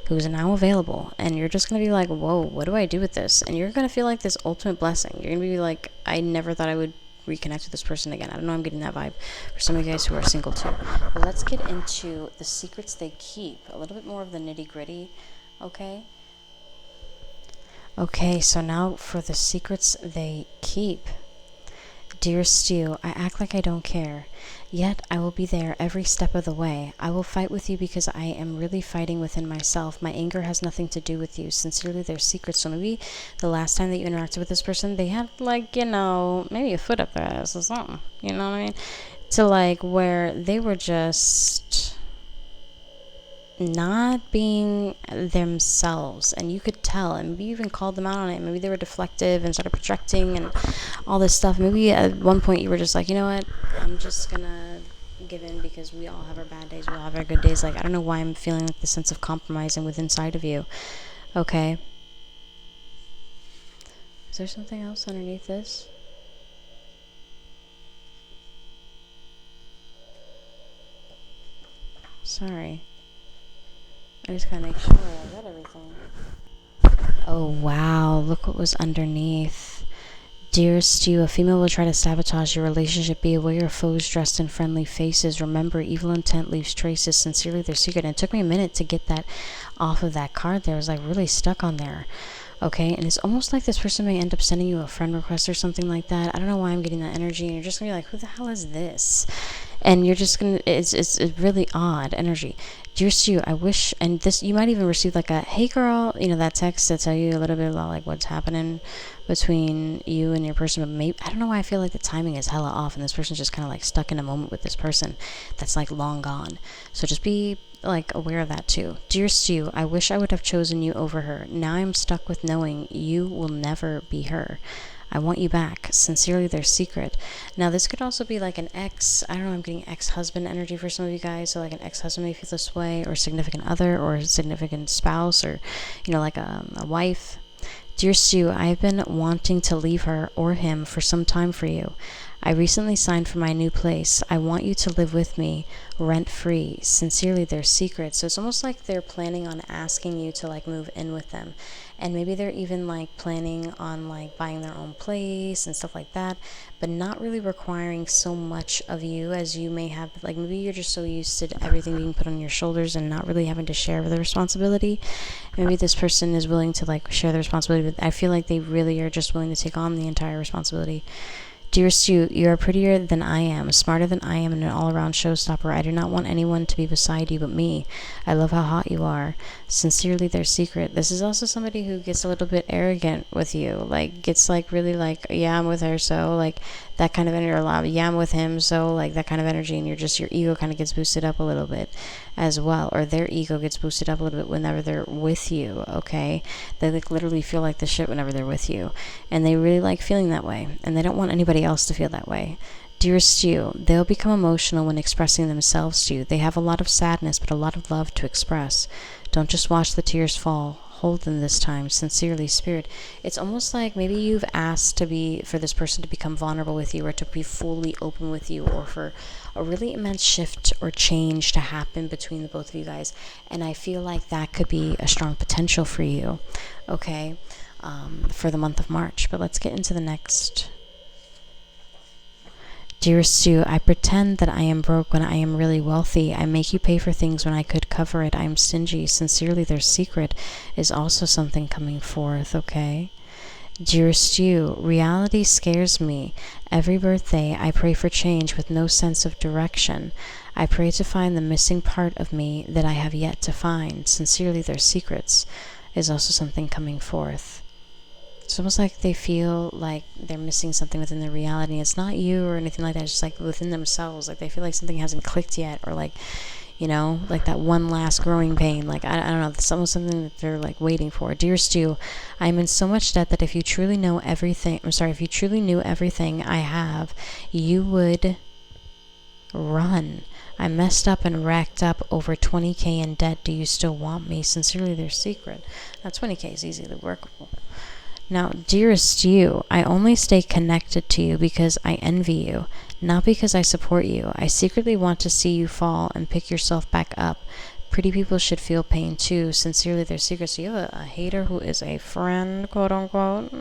who is now available. And you're just going to be like, whoa, what do I do with this? And you're going to feel like this ultimate blessing. You're going to be like, I never thought I would reconnect with this person again. I don't know, I'm getting that vibe for some of you guys who are single too. But let's get into the secrets they keep. A little bit more of the nitty-gritty, okay? Okay, so now for the secrets they keep. Dear Stu, I act like I don't care. Yet I will be there every step of the way. I will fight with you because I am really fighting within myself. My anger has nothing to do with you. Sincerely, their secrets. So maybe the last time that you interacted with this person, they had like, maybe a foot up their ass or something. You know what I mean? To like where they were just not being themselves, and you could tell, and maybe you even called them out on it. Maybe they were deflective and started projecting and all this stuff. Maybe at one point you were just like, you know what, I'm just gonna give in because we all have our bad days, we all have our good days. Like, I don't know why I'm feeling like the sense of compromising with inside of you. Okay, is there something else underneath this? Sorry, I just gotta make sure I read everything. Oh wow, look what was underneath. Dear Stu, a female will try to sabotage your relationship. Be aware of foes dressed in friendly faces. Remember, evil intent leaves traces. Sincerely, their secret. And it took me a minute to get that off of that card there. I was like really stuck on there. Okay, and it's almost like this person may end up sending you a friend request or something like that. I don't know why I'm getting that energy, and you're just gonna be like, who the hell is this? And you're just gonna, it's really odd energy. Dear Stu, I wish, and this, you might even receive like a, hey girl, that text to tell you a little bit about like what's happening between you and your person. But maybe, I don't know why I feel like the timing is hella off, and this person's just kind of like stuck in a moment with this person that's like long gone. So just be like aware of that too. Dear Stu, I wish I would have chosen you over her. Now I'm stuck with knowing you will never be her. I want you back. Sincerely, their secret. Now, this could also be like an ex. I don't know, I'm getting ex-husband energy for some of you guys. So, like an ex-husband may feel this way, or significant other, or significant spouse, or, like a wife. Dear Stu, I've been wanting to leave her or him for some time for you. I recently signed for my new place. I want you to live with me, rent-free. Sincerely, their secret. So it's almost like they're planning on asking you to like move in with them. And maybe they're even like planning on like buying their own place and stuff like that, but not really requiring so much of you as you may have. Like maybe you're just so used to everything being put on your shoulders and not really having to share the responsibility. Maybe this person is willing to like share the responsibility, but I feel like they really are just willing to take on the entire responsibility. Dear Stu, you are prettier than I am, smarter than I am, and an all-around showstopper. I do not want anyone to be beside you but me. I love how hot you are. Sincerely, their secret. This is also somebody who gets a little bit arrogant with you. Like, gets like really like, yeah, I'm with her, so like that kind of energy. Or yeah, I'm with him, so like that kind of energy. And your ego kind of gets boosted up a little bit as well. Or their ego gets boosted up a little bit whenever they're with you, okay? They like literally feel like the shit whenever they're with you. And they really like feeling that way. And they don't want anybody else to feel that way. Dear Stu, they'll become emotional when expressing themselves to you. They have a lot of sadness, but a lot of love to express. Don't just watch the tears fall. Hold them this time. Sincerely, Spirit. It's almost like maybe you've asked for this person to become vulnerable with you, or to be fully open with you, or for a really immense shift or change to happen between the both of you guys. And I feel like that could be a strong potential for you, okay, for the month of March. But let's get into the next. Dear Stu, I pretend that I am broke when I am really wealthy. I make you pay for things when I could cover it. I am stingy. Sincerely, their secret is also something coming forth, okay? Dear Stu, reality scares me. Every birthday, I pray for change with no sense of direction. I pray to find the missing part of me that I have yet to find. Sincerely, their secrets is also something coming forth. It's almost like they feel like they're missing something within their reality. It's not you or anything like that. It's just like within themselves. Like they feel like something hasn't clicked yet, or like, you know, like that one last growing pain. Like, I don't know, it's almost something that they're like waiting for. Dear Stu, I am in so much debt that if you truly know everything, if you truly knew everything I have, you would run. I messed up and racked up over 20K in debt. Do you still want me? Sincerely, their secret. Now, 20K is easily workable. Now, dearest you, I only stay connected to you because I envy you, not because I support you. I secretly want to see you fall and pick yourself back up. Pretty people should feel pain too. Sincerely, their secret. So you have a hater who is a friend, quote unquote.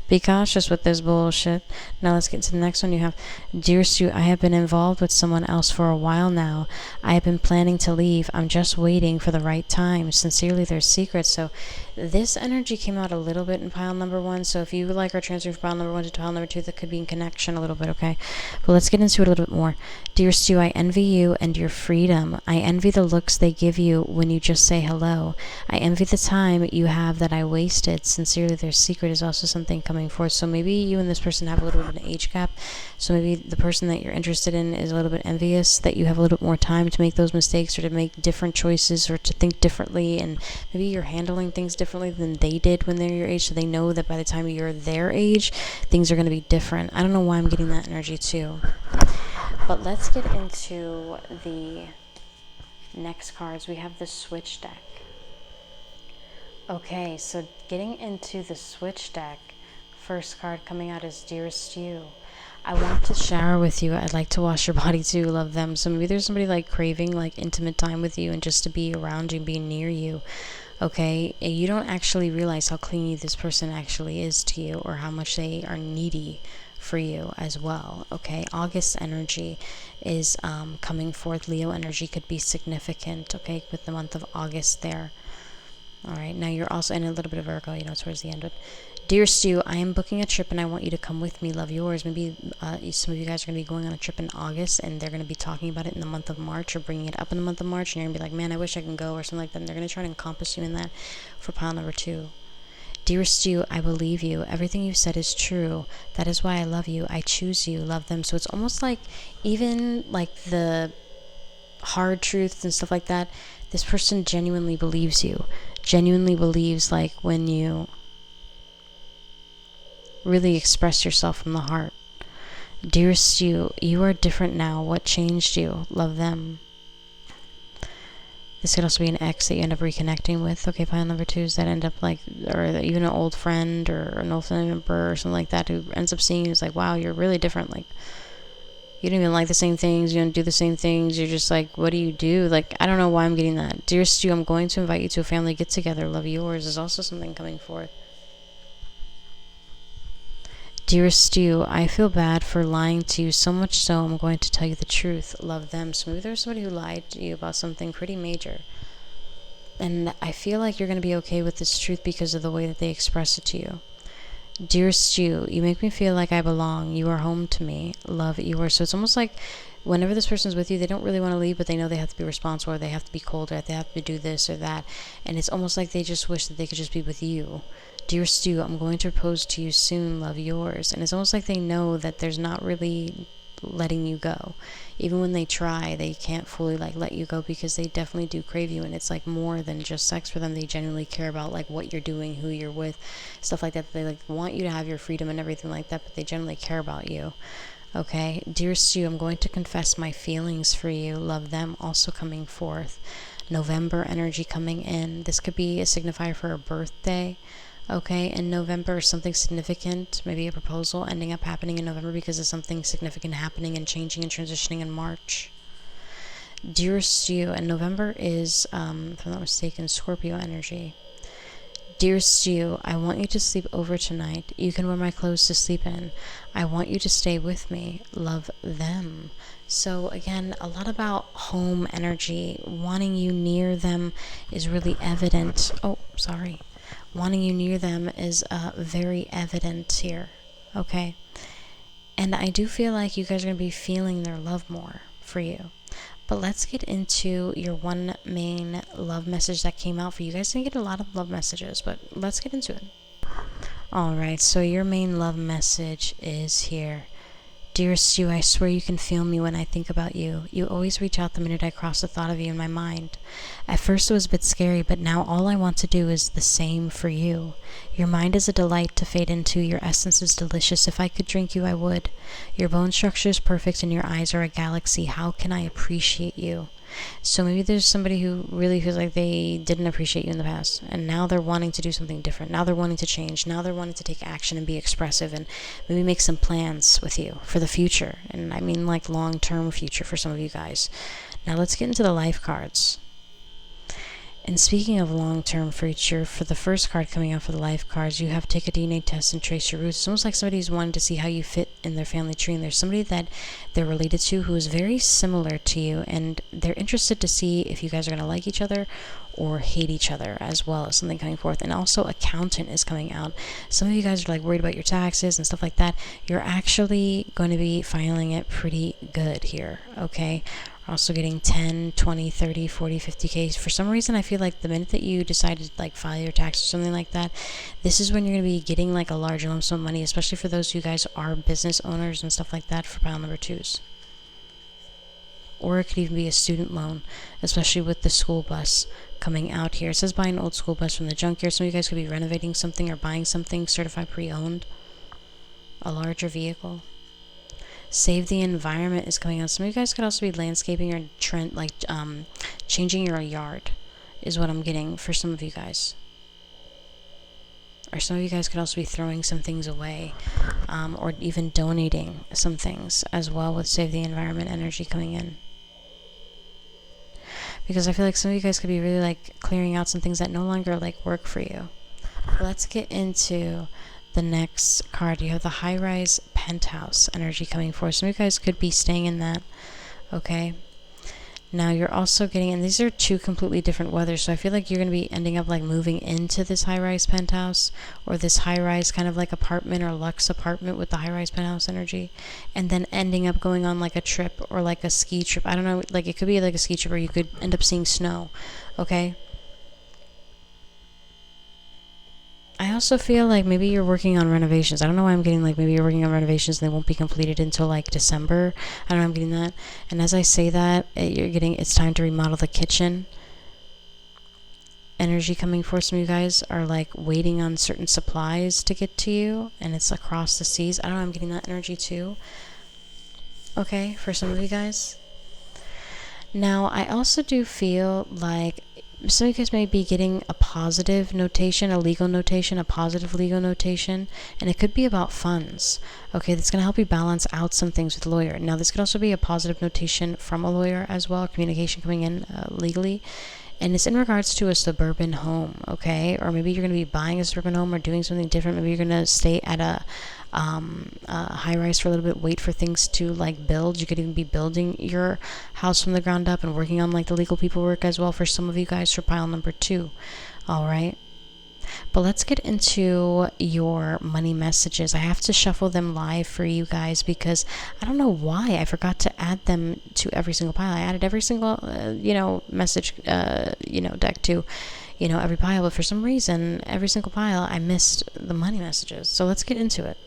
Be cautious with this bullshit. Now let's get to the next one. You have, dear Stu, I have been involved with someone else for a while now. I have been planning to leave. I'm just waiting for the right time. Sincerely, their secret. So this energy came out a little bit in pile number 1. So if you like are transferring from pile number 1 to pile number 2, that could be in connection a little bit, okay? But let's get into it a little bit more. Dear Stu, I envy you and your freedom. I envy the looks they give you when you just say hello. I envy the time you have that I wasted. Sincerely, their secret is also something coming forth. So maybe you and this person have a little bit of an age gap. So maybe the person that you're interested in is a little bit envious that you have a little bit more time to make those mistakes or to make different choices or to think differently. And maybe you're handling things differently than they did when they're your age. So they know that by the time you're their age, things are going to be different. I don't know why I'm getting that energy too. But let's get into the next cards. We have the switch deck. Okay, so getting into the switch deck, first card coming out is Dearest You. I want to shower with you. I'd like to wash your body too. Love them. So maybe there's somebody like craving like intimate time with you and just to be around you, be near you. Okay, you don't actually realize how clingy this person actually is to you or how much they are needy for you as well. Okay, August energy is coming forth. Leo energy could be significant, okay, with the month of August there. All right, now you're also in a little bit of Virgo, you know, towards the end. But dear Stu, I am booking a trip and I want you to come with me. Love, yours. Maybe some of you guys are going to be going on a trip in August and they're going to be talking about it in the month of March or bringing it up in the month of March, and you're going to be like, man, I wish I can go or something like that. And they're going to try to encompass you in that for pile number 2. Dearest Stu, I believe you. Everything you said is true. That is why I love you. I choose you. Love them. So it's almost like even like the hard truths and stuff like that, this person genuinely believes you. Genuinely believes like when you really express yourself from the heart. Dearest Stu, you are different now. What changed you? Love them. This could also be an ex that you end up reconnecting with. Okay, pile number 2 is that end up like, or even an old friend or an old family member or something like that who ends up seeing you is like, wow, you're really different. Like, you don't even like the same things. You don't do the same things. You're just like, what do you do? Like, I don't know why I'm getting that. Dear Stu, I'm going to invite you to a family get-together. Love, yours. Is also something coming forth. Dearest Stu, I feel bad for lying to you, so much so I'm going to tell you the truth. Love them. So maybe there's somebody who lied to you about something pretty major. And I feel like you're going to be okay with this truth because of the way that they express it to you. Dearest Stu, you make me feel like I belong. You are home to me. Love, you are. So it's almost like whenever this person's with you, they don't really want to leave, but they know they have to be responsible or they have to be cold or they have to do this or that. And it's almost like they just wish that they could just be with you. Dear Stu, I'm going to propose to you soon. Love, yours. And it's almost like they know that there's not really letting you go. Even when they try, they can't fully like let you go because they definitely do crave you, and it's like more than just sex for them. They genuinely care about like what you're doing, who you're with, stuff like that. They like want you to have your freedom and everything like that, but they generally care about you. Okay, dear Stu, I'm going to confess my feelings for you. Love, them. Also coming forth. November energy coming in. This could be a signifier for a birthday. Okay, in November, something significant, maybe a proposal ending up happening in November because of something significant happening and changing and transitioning in March. Dearest Stu, and November is, if I'm not mistaken, Scorpio energy. Dearest Stu, I want you to sleep over tonight. You can wear my clothes to sleep in. I want you to stay with me. Love, them. So again, a lot about home energy. Wanting you near them is really evident. Oh, sorry. Wanting you near them is very evident here, okay? And I do feel like you guys are going to be feeling their love more for you. But let's get into your one main love message that came out for you. You guys didn't get a lot of love messages, but let's get into it. Alright, so your main love message is here. Dearest you, I swear you can feel me when I think about you. You always reach out the minute I cross the thought of you in my mind. At first it was a bit scary, but now all I want to do is the same for you. Your mind is a delight to fade into. Your essence is delicious. If I could drink you, I would. Your bone structure is perfect and your eyes are a galaxy. How can I appreciate you? So maybe there's somebody who really feels like they didn't appreciate you in the past, and now they're wanting to do something different. Now they're wanting to change. Now they're wanting to take action and be expressive and maybe make some plans with you for the future. And I mean like long-term future for some of you guys. Now let's get into the life cards. And speaking of long-term future, for the first card coming out for the life cards, you have take a DNA test and trace your roots. It's almost like somebody's wanting to see how you fit in their family tree, and there's somebody that they're related to who is very similar to you, and they're interested to see if you guys are going to like each other or hate each other as well as something coming forth. And also accountant is coming out. Some of you guys are like worried about your taxes and stuff like that. You're actually going to be filing it pretty good here, okay? Also getting 10, 20, 30, 40, 50K. For some reason, I feel like the minute that you decide to like file your tax or something like that, this is when you're going to be getting like a large lump sum of money, especially for those of you guys are business owners and stuff like that for pile number 2s. Or it could even be a student loan, especially with the school bus coming out here. It says buy an old school bus from the junkyard. Some of you guys could be renovating something or buying something certified pre-owned, a larger vehicle. Save the environment is coming out. Some of you guys could also be landscaping or changing your yard is what I'm getting for some of you guys. Or some of you guys could also be throwing some things away, or even donating some things as well with save the environment energy coming in. Because I feel like some of you guys could be really like clearing out some things that no longer like work for you. Let's get into the next card. You have the high-rise penthouse energy coming forward. Some of you guys could be staying in that, okay? Now you're also getting, and these are two completely different weathers, so I feel like you're going to be ending up like moving into this high-rise penthouse or this high-rise kind of like apartment or luxe apartment with the high-rise penthouse energy, and then ending up going on like a trip or like a ski trip. I don't know, like it could be like a ski trip or you could end up seeing snow, okay? I also feel like maybe you're working on renovations. I don't know why I'm getting like maybe you're working on renovations and they won't be completed until like December. I don't know, I'm getting that. And as I say that, you're getting, it's time to remodel the kitchen. Energy coming for some of you guys are like waiting on certain supplies to get to you, and it's across the seas. I don't know, I'm getting that energy too. Okay, for some of you guys. Now, I also do feel like some of you guys may be getting a positive notation, a legal notation, a positive legal notation, and it could be about funds. Okay, that's going to help you balance out some things with a lawyer. Now, this could also be a positive notation from a lawyer as well, communication coming in legally. And it's in regards to a suburban home, okay? Or maybe you're going to be buying a suburban home or doing something different. Maybe you're going to stay at a high-rise for a little bit, wait for things to, like, build. You could even be building your house from the ground up and working on, like, the legal paperwork as well for some of you guys for pile number 2, all right? But let's get into your money messages. I have to shuffle them live for you guys because I don't know why I forgot to add them to every single pile. I added every single, message, deck to, every pile. But for some reason, every single pile, I missed the money messages. So let's get into it.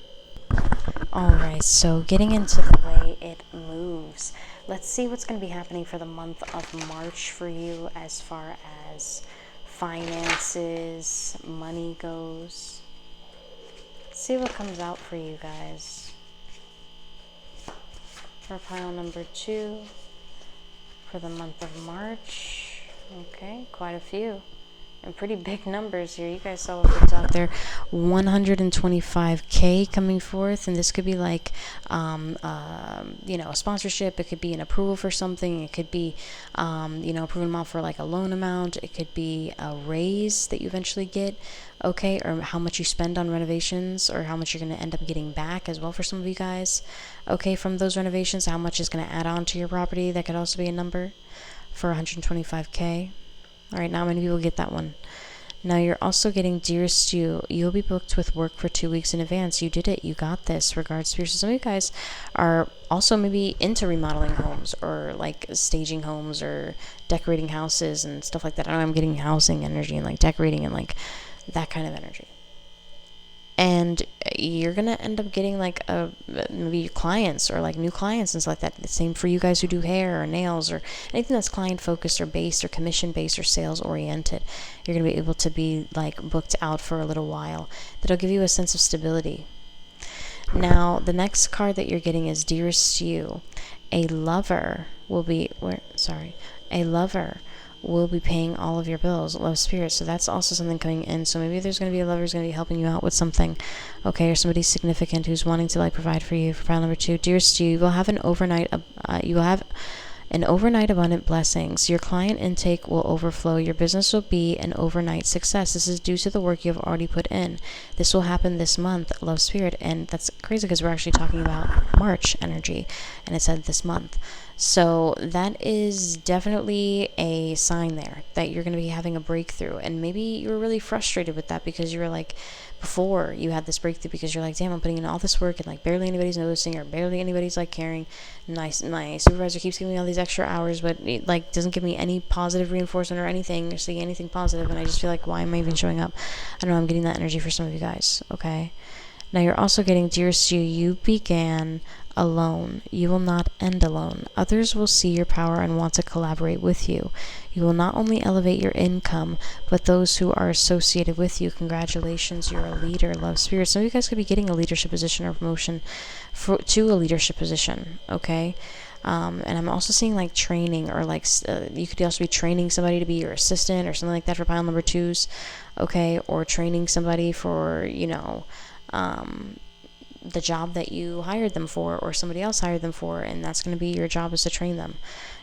All right, so getting into the way it moves. Let's see what's going to be happening for the month of March for you as far as finances, money goes. Let's see what comes out for you guys. For pile number 2 for the month of March. Okay, quite a few. And pretty big numbers here. You guys saw what was out there. 125K coming forth, and this could be like, a sponsorship. It could be an approval for something. It could be, approving them out for like a loan amount. It could be a raise that you eventually get, okay, or how much you spend on renovations, or how much you're going to end up getting back as well for some of you guys, okay, from those renovations. How much is going to add on to your property? That could also be a number for 125K. All right, not many people get that one. Now you're also getting dearest you. You'll be booked with work for 2 weeks in advance. You did it. You got this. Regards to some of you guys are also maybe into remodeling homes or like staging homes or decorating houses and stuff like that. I don't know, I'm getting housing energy and like decorating and like that kind of energy. and you're gonna end up getting like maybe clients or like new clients and stuff like that. The same for you guys who do hair or nails or anything that's client focused or based or commission based or sales oriented. You're gonna be able to be like booked out for a little while. That'll give you a sense of stability. Now the next card that you're getting is Dearest You. A lover will be a lover will be paying all of your bills, love spirit. So that's also something coming in. So maybe there's going to be a lover who's going to be helping you out with something, okay, or somebody significant who's wanting to like provide for you. For pile number 2, Dearest You will have an overnight abundant blessings. Your client intake will overflow. Your business will be an overnight success. This is due to the work you have already put in. This will happen this month, love spirit. And that's crazy because we're actually talking about March energy, and it said this month. So that is definitely a sign there that you're going to be having a breakthrough. And maybe you were really frustrated with that because you were like, before you had this breakthrough, because you're like, damn, I'm putting in all this work and like barely anybody's noticing or barely anybody's like caring. My supervisor keeps giving me all these extra hours, but it like doesn't give me any positive reinforcement or anything or seeing anything positive. And I just feel like, why am I even showing up? I don't know. I'm getting that energy for some of you guys. Okay. Now you're also getting, Dearest You, you began alone. You will not end alone. Others will see your power and want to collaborate with you. You will not only elevate your income, but those who are associated with you. Congratulations, you're a leader, love spirit. Some of you guys could be getting a leadership position or promotion to a leadership position, okay? And I'm also seeing like training or like you could also be training somebody to be your assistant or something like that for pile number 2s, okay? Or training somebody for, the job that you hired them for or somebody else hired them for, and that's going to be your job is to train them,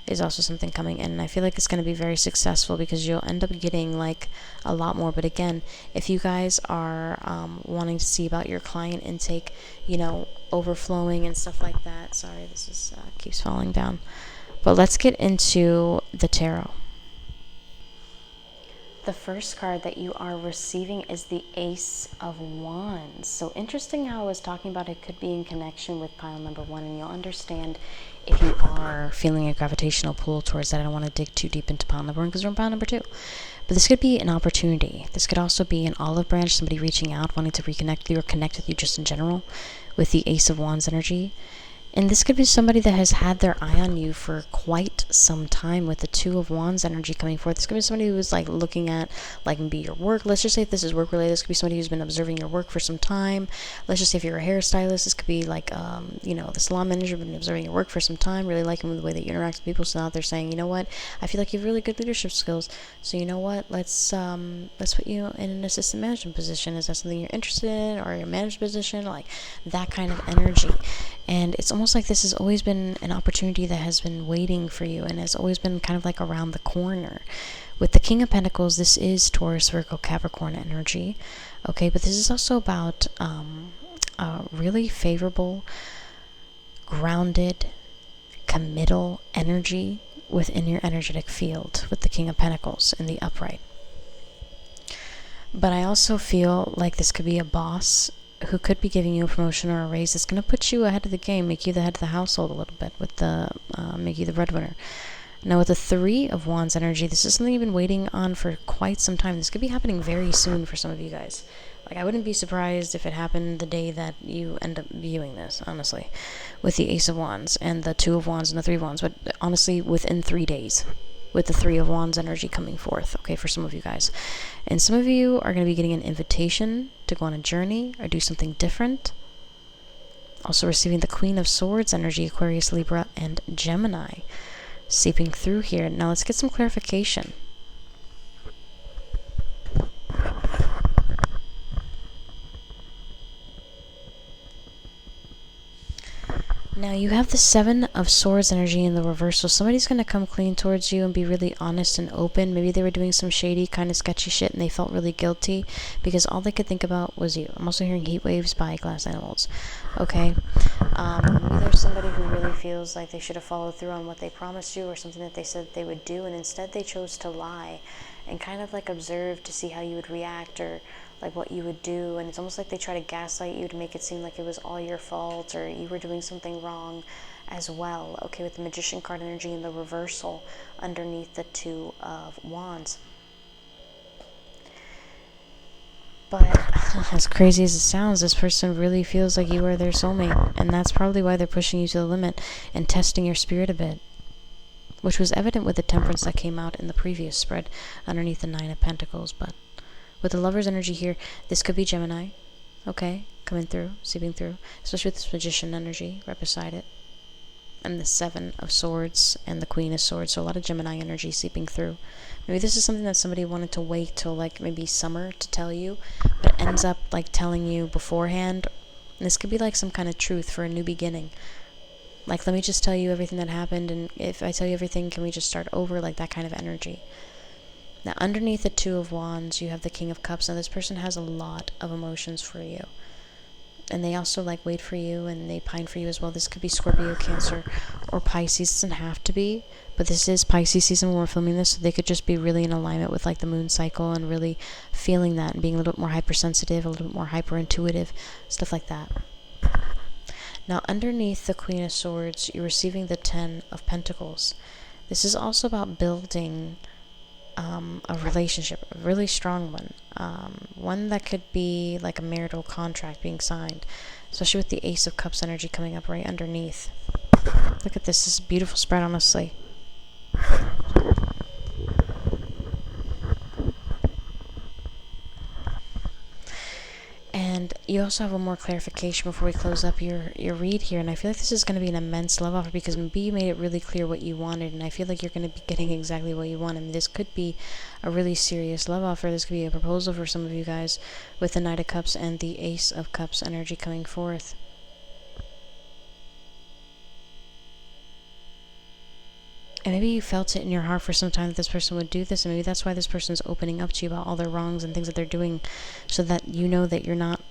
is also something coming in. And I feel like it's going to be very successful because you'll end up getting like a lot more. But again, if you guys are wanting to see about your client intake, overflowing and stuff like that. Sorry, this is keeps falling down. But let's get into the tarot. The first card that you are receiving is the Ace of Wands. So interesting how I was talking about it could be in connection with pile number 1, and you'll understand if you are feeling a gravitational pull towards that. I don't want to dig too deep into pile number 1 because we're on pile number 2. But this could be an opportunity. This could also be an olive branch, somebody reaching out, wanting to reconnect with you or connect with you just in general with the Ace of Wands energy. And this could be somebody that has had their eye on you for quite some time with the Two of Wands energy coming forth. This could be somebody who is like looking at like maybe your work. Let's just say if this is work related, this could be somebody who's been observing your work for some time. Let's just say if you're a hairstylist, this could be like, the salon manager been observing your work for some time, really liking the way that you interact with people. So now they're saying, you know what, I feel like you have really good leadership skills. So you know what, let's put you in an assistant management position. Is that something you're interested in, or your management position, like that kind of energy? And it's almost like this has always been an opportunity that has been waiting for you and has always been kind of like around the corner. With the King of Pentacles, this is Taurus, Virgo, Capricorn energy. Okay, but this is also about a really favorable, grounded, committal energy within your energetic field with the King of Pentacles in the upright. But I also feel like this could be a boss who could be giving you a promotion or a raise that's going to put you ahead of the game, make you the head of the household a little bit, with the make you the breadwinner. Now with the Three of Wands energy, this is something you've been waiting on for quite some time. This could be happening very soon for some of you guys. Like, I wouldn't be surprised if it happened the day that you end up viewing this, honestly, with the Ace of Wands and the Two of Wands and the Three of Wands, but honestly within 3 days, with the Three of Wands energy coming forth, okay, for some of you guys. And some of you are going to be getting an invitation to go on a journey or do something different. Also receiving the Queen of Swords energy, Aquarius, Libra, and Gemini seeping through here. Now let's get some clarification. Now you have the Seven of Swords energy in the reversal. Somebody's going to come clean towards you and be really honest and open. Maybe they were doing some shady, kind of sketchy shit and they felt really guilty because all they could think about was you. I'm also hearing heat waves by glass animals. Okay? Maybe there's somebody who really feels like they should have followed through on what they promised you or something that they said they would do, and instead they chose to lie and kind of like observe to see how you would react or like what you would do. And it's almost like they try to gaslight you to make it seem like it was all your fault or you were doing something wrong as well. Okay, with the Magician card energy in the reversal underneath the Two of Wands. But As crazy as it sounds, this person really feels like you are their soulmate, and that's probably why they're pushing you to the limit and testing your spirit a bit, which was evident with the temperance that came out in the previous spread underneath the Nine of Pentacles. But with the Lover's energy here, this could be Gemini, okay, coming through, seeping through, especially with this Magician energy right beside it, and the Seven of Swords and the Queen of Swords, so a lot of Gemini energy seeping through. Maybe this is something that somebody wanted to wait till like maybe summer to tell you, but ends up like telling you beforehand. And this could be like some kind of truth for a new beginning. Like, let me just tell you everything that happened, and if I tell you everything, can we just start over? Like that kind of energy. Now, underneath the Two of Wands, you have the King of Cups. Now, this person has a lot of emotions for you. And they also like wait for you, and they pine for you as well. This could be Scorpio, Cancer, or Pisces. It doesn't have to be, but this is Pisces season when we're filming this, so they could just be really in alignment with like the moon cycle and really feeling that and being a little bit more hypersensitive, a little bit more hyper-intuitive, stuff like that. Now, underneath the Queen of Swords, you're receiving the Ten of Pentacles. This is also about building a relationship, a really strong one. One that could be like a marital contract being signed, especially with the Ace of Cups energy coming up right underneath. Look at this. This is a beautiful spread, honestly. And you also have one more clarification before we close up your read here, and I feel like this is going to be an immense love offer because B, you made it really clear what you wanted, and I feel like you're going to be getting exactly what you want. And this could be a really serious love offer. This could be a proposal for some of you guys with the Knight of Cups and the Ace of Cups energy coming forth. And maybe you felt it in your heart for some time that this person would do this, and maybe that's why this person's opening up to you about all their wrongs and things that they're doing, so that you know that you're not,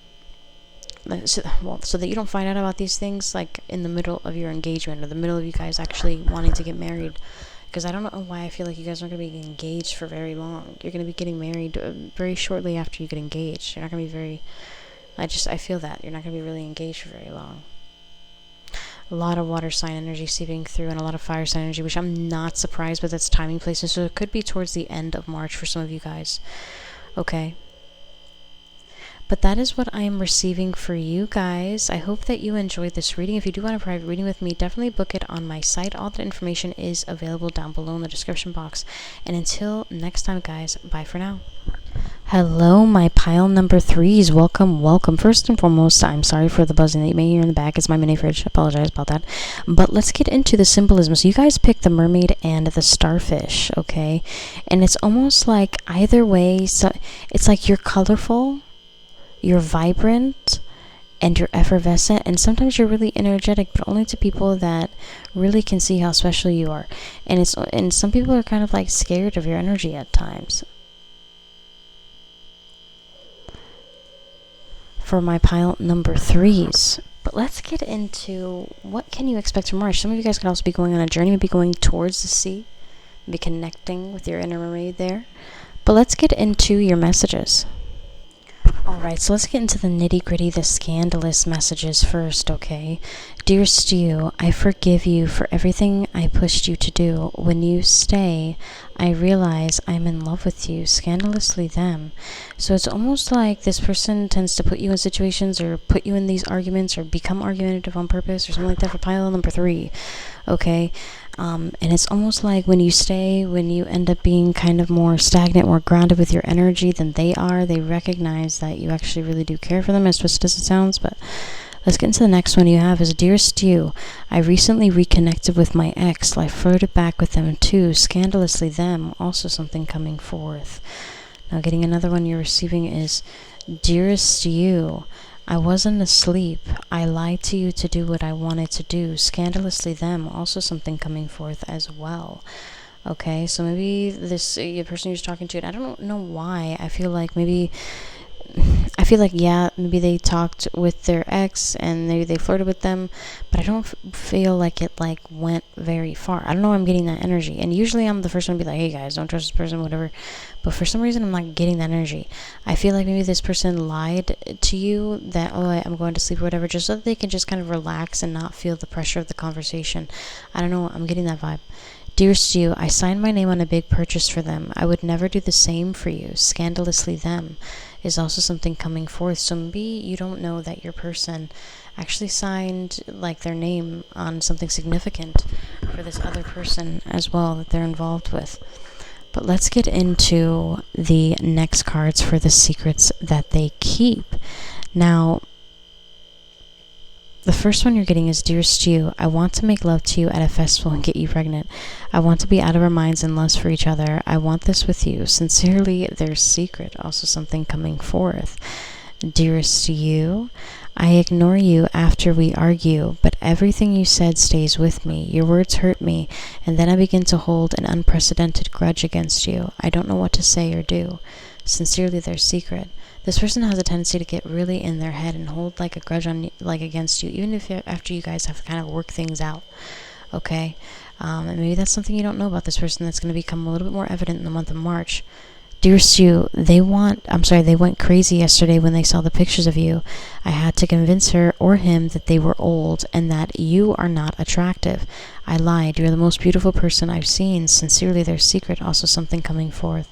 so that you don't find out about these things like in the middle of your engagement or the middle of you guys actually wanting to get married. Because I don't know why I feel like you guys aren't going to be engaged for very long. You're going to be getting married very shortly after you get engaged. You're not going to be very, I feel that you're not going to be really engaged for very long. A lot of water sign energy seeping through and a lot of fire sign energy, which I'm not surprised, but that's timing places. So it could be towards the end of March for some of you guys. Okay. But that is what I am receiving for you guys. I hope that you enjoyed this reading. If you do want a private reading with me, definitely book it on my site. All the information is available down below in the description box. And until next time, guys, bye for now. Hello, my pile number 3s. Welcome. First and foremost, I'm sorry for the buzzing that you may hear in the back. It's my mini fridge. I apologize about that. But let's get into the symbolism. So you guys picked the mermaid and the starfish, okay? And it's almost like either way, so it's like you're colorful, you're vibrant, and you're effervescent, and sometimes you're really energetic, but only to people that really can see how special you are. And some people are kind of like scared of your energy at times. For my pile number 3s. But let's get into what can you expect from March. Some of you guys could also be going on a journey, maybe going towards the sea, maybe connecting with your inner mermaid there. But let's get into your messages. Alright, so let's get into the nitty-gritty, the scandalous messages first, okay? Dearest you, I forgive you for everything I pushed you to do. When you stay, I realize I'm in love with you. Scandalously them. So it's almost like this person tends to put you in situations or put you in these arguments or become argumentative on purpose or something like that for pile number 3, okay? And it's almost like when you stay, when you end up being kind of more stagnant, more grounded with your energy than they are, they recognize that you actually really do care for them, as twisted as it sounds. But let's get into the next one you have is, dearest you, I recently reconnected with my ex. I flirted back with them too. Scandalously them, also something coming forth. Now getting another one you're receiving is, dearest you, I wasn't asleep. I lied to you to do what I wanted to do. Scandalously them, also something coming forth as well. Okay, so maybe this person you're talking to, I don't know why. I feel like yeah, maybe they talked with their ex and maybe they flirted with them, but I don't feel like it like went very far. I don't know why I'm getting that energy. And usually I'm the first one to be like, hey guys, don't trust this person, whatever. But for some reason I'm not getting that energy. I feel like maybe this person lied to you that, oh, I'm going to sleep or whatever, just so that they can just kind of relax and not feel the pressure of the conversation. I don't know, I'm getting that vibe. Dearest you, I signed my name on a big purchase for them. I would never do the same for you. Scandalously them is also something coming forth. So maybe you don't know that your person actually signed like their name on something significant for this other person as well that they're involved with. But let's get into the next cards for the secrets that they keep. Now, the first one you're getting is, Dearest you, I want to make love to you at a festival and get you pregnant. I want to be out of our minds and lust for each other. I want this with you. Sincerely, their secret. Also something coming forth. Dearest you, I ignore you after we argue, but everything you said stays with me. Your words hurt me, and then I begin to hold an unprecedented grudge against you. I don't know what to say or do. Sincerely, their secret. This person has a tendency to get really in their head and hold like a grudge on, like against you, even if after you guys have kind of worked things out. Okay, and maybe that's something you don't know about this person that's going to become a little bit more evident in the month of March. Dearest you, they went crazy yesterday when they saw the pictures of you. I had to convince her or him that they were old and that you are not attractive. I lied. You're the most beautiful person I've seen. Sincerely, their secret. Also something coming forth.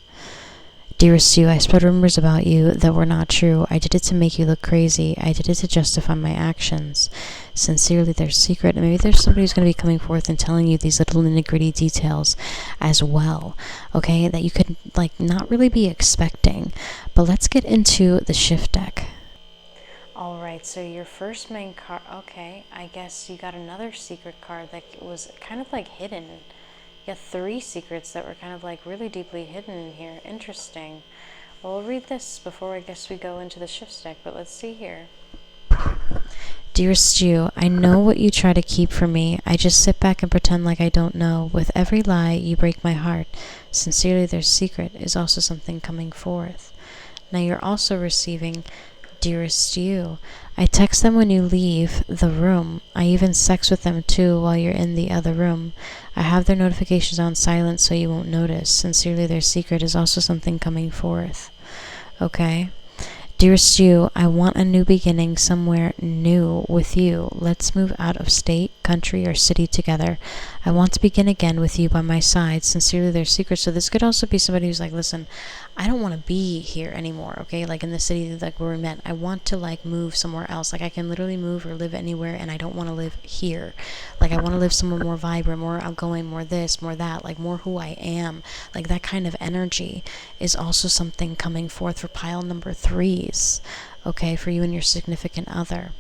Dearest you, I spread rumors about you that were not true. I did it to make you look crazy. I did it to justify my actions. Sincerely, their secret. And maybe there's somebody who's going to be coming forth and telling you these little nitty-gritty details as well, okay, that you could like not really be expecting. But let's get into the shift deck. All right, so your first main card, okay, I guess you got another secret card that was kind of like hidden. You got 3 secrets that were kind of like really deeply hidden in here. Interesting. Well, we'll read this before I guess we go into the shift deck, but let's see here. Dearest you, I know what you try to keep from me. I just sit back and pretend like I don't know. With every lie, you break my heart. Sincerely, their secret is also something coming forth. Now you're also receiving, Dearest you, I text them when you leave the room. I even sex with them too while you're in the other room. I have their notifications on silent so you won't notice. Sincerely, their secret is also something coming forth. Okay? Dearest you, I want a new beginning somewhere new with you. Let's move out of state, country, or city together. I want to begin again with you by my side. Sincerely, their secret. So this could also be somebody who's like, listen, I don't want to be here anymore, okay? Like in the city like where we met. I want to like move somewhere else. Like I can literally move or live anywhere and I don't want to live here. Like I want to live somewhere more vibrant, more outgoing, more this, more that, like more who I am. Like that kind of energy is also something coming forth for pile number 3s, okay, for you and your significant other.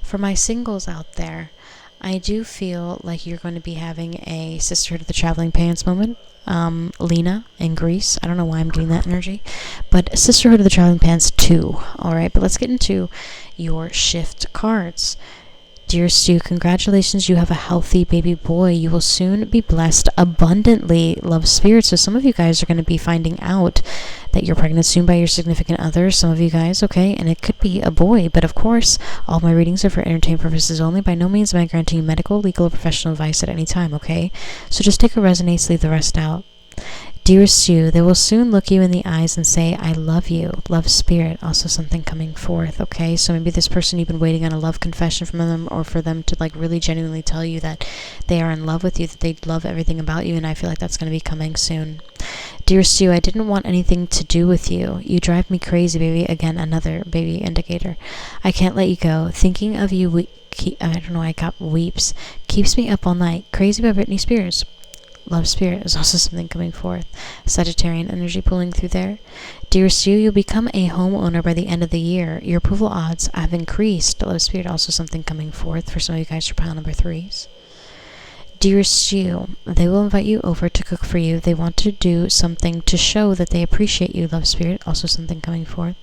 For my singles out there, I do feel like you're going to be having a Sisterhood of the Traveling Pants moment. Lena in Greece. I don't know why I'm getting that energy. But Sisterhood of the Traveling Pants 2. Alright, but let's get into your shift cards. Dearest you, congratulations, you have a healthy baby boy. You will soon be blessed abundantly, love spirit. So some of you guys are going to be finding out that you're pregnant soon by your significant other. Some of you guys, okay, and it could be a boy. But of course, all my readings are for entertainment purposes only. By no means am I granting you medical, legal, or professional advice at any time, okay? So just take what resonates, leave the rest out. Dearest you, they will soon look you in the eyes and say, I love you. Love spirit. Also something coming forth, okay? So maybe this person, you've been waiting on a love confession from them, or for them to like really genuinely tell you that they are in love with you, that they love everything about you, and I feel like that's going to be coming soon. Dearest you, I didn't want anything to do with you. You drive me crazy, baby. Again, another baby indicator. I can't let you go. Thinking of you, I don't know, I got weeps. Keeps me up all night. Crazy by Britney Spears. Love spirit is also something coming forth. Sagittarian energy pulling through there. Dearest you, you'll become a homeowner by the end of the year. Your approval odds have increased. Love spirit, also something coming forth for some of you guys for pile number 3s. Dearest you, they will invite you over to cook for you. They want to do something to show that they appreciate you. Love spirit, also something coming forth.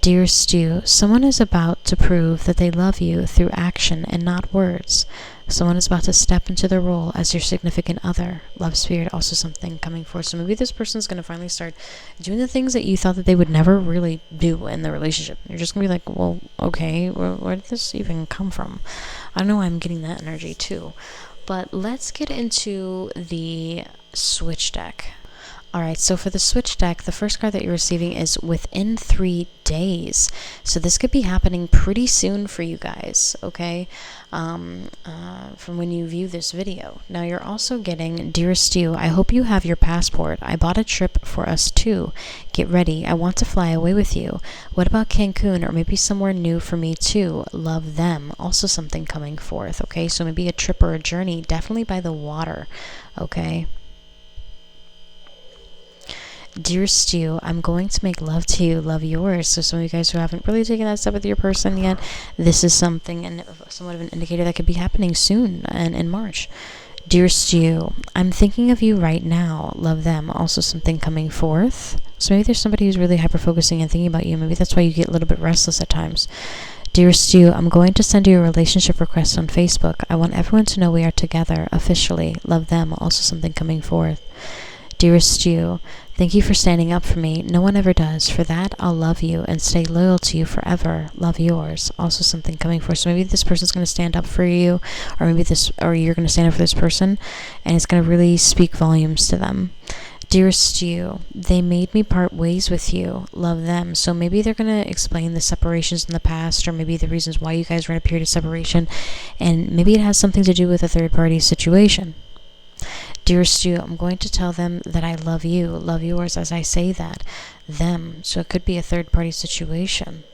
Dearest you, someone is about to prove that they love you through action and not words. Someone is about to step into the role as your significant other. Love spirit, also something coming forth. So maybe this person's going to finally start doing the things that you thought that they would never really do in the relationship. You're just going to be like, well, okay, where did this even come from? I know I'm getting that energy too. But let's get into the switch deck. Alright, so for the switch deck, the first card that you're receiving is within 3 days. So this could be happening pretty soon for you guys, okay? From when you view this video. Now you're also getting, Dearest You, I hope you have your passport. I bought a trip for us too. Get ready. I want to fly away with you. What about Cancun or maybe somewhere new for me too? Love them. Also something coming forth, okay? So maybe a trip or a journey, definitely by the water, okay? Dearest You, I'm going to make love to you, love yours. So some of you guys who haven't really taken that step with your person yet, this is something and somewhat of an indicator that could be happening soon and in March. Dearest You, I'm thinking of you right now, love them. Also something coming forth. So maybe there's somebody who's really hyper-focusing and thinking about you. Maybe that's why you get a little bit restless at times. Dearest You, I'm going to send you a relationship request on Facebook. I want everyone to know we are together, officially. Love them. Also something coming forth. Dearest You, thank you for standing up for me. No one ever does. For that, I'll love you and stay loyal to you forever. Love yours. Also something coming forth. So maybe this person's going to stand up for you, or maybe you're going to stand up for this person, and it's going to really speak volumes to them. Dearest You, they made me part ways with you. Love them. So maybe they're going to explain the separations in the past, or maybe the reasons why you guys were in a period of separation, and maybe it has something to do with a third-party situation. Dearest You, I'm going to tell them that I love you, love yours as I say that. Them. So it could be a third-party situation.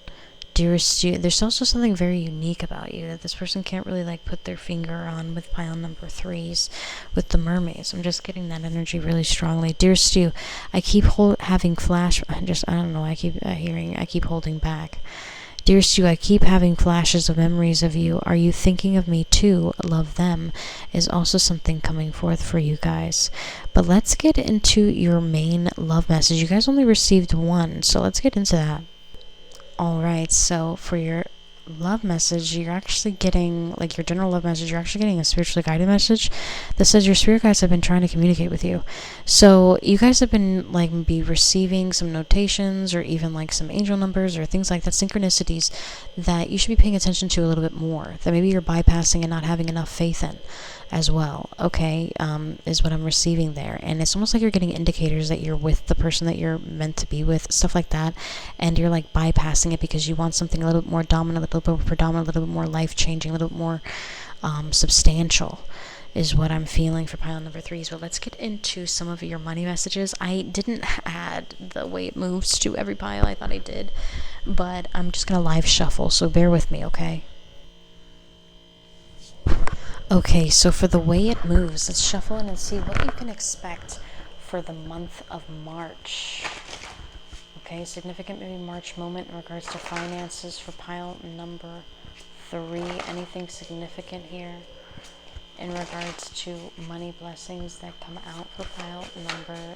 Dearest You, there's also something very unique about you that this person can't really like put their finger on with pile number 3s with the mermaids. I'm just getting that energy really strongly. Dearest You, I keep having flash. I don't know. I keep hearing. I keep holding back. Dearest You, I keep having flashes of memories of you. Are you thinking of me too? Love them is also something coming forth for you guys. But let's get into your main love message. You guys only received one, so let's get into that. Alright, so for your love message, you're actually getting, like your general love message, you're actually getting a spiritually guided message that says your spirit guides have been trying to communicate with you. So you guys have been like be receiving some notations or even like some angel numbers or things like that, synchronicities that you should be paying attention to a little bit more, that maybe you're bypassing and not having enough faith in as well, okay, is what I'm receiving there. And it's almost like you're getting indicators that you're with the person that you're meant to be with, stuff like that, and you're like bypassing it because you want something a little bit more dominant, a little bit more predominant, a little bit more life-changing, a little bit more substantial is what I'm feeling for pile number 3s. But let's get into some of your money messages. I didn't add the way it moves to every pile. I thought I did, but I'm just gonna live shuffle, so bear with me, okay? Okay, so for the way it moves, let's shuffle in and see what you can expect for the month of March. Okay, significant maybe March moment in regards to finances for pile number 3. Anything significant here in regards to money blessings that come out for pile number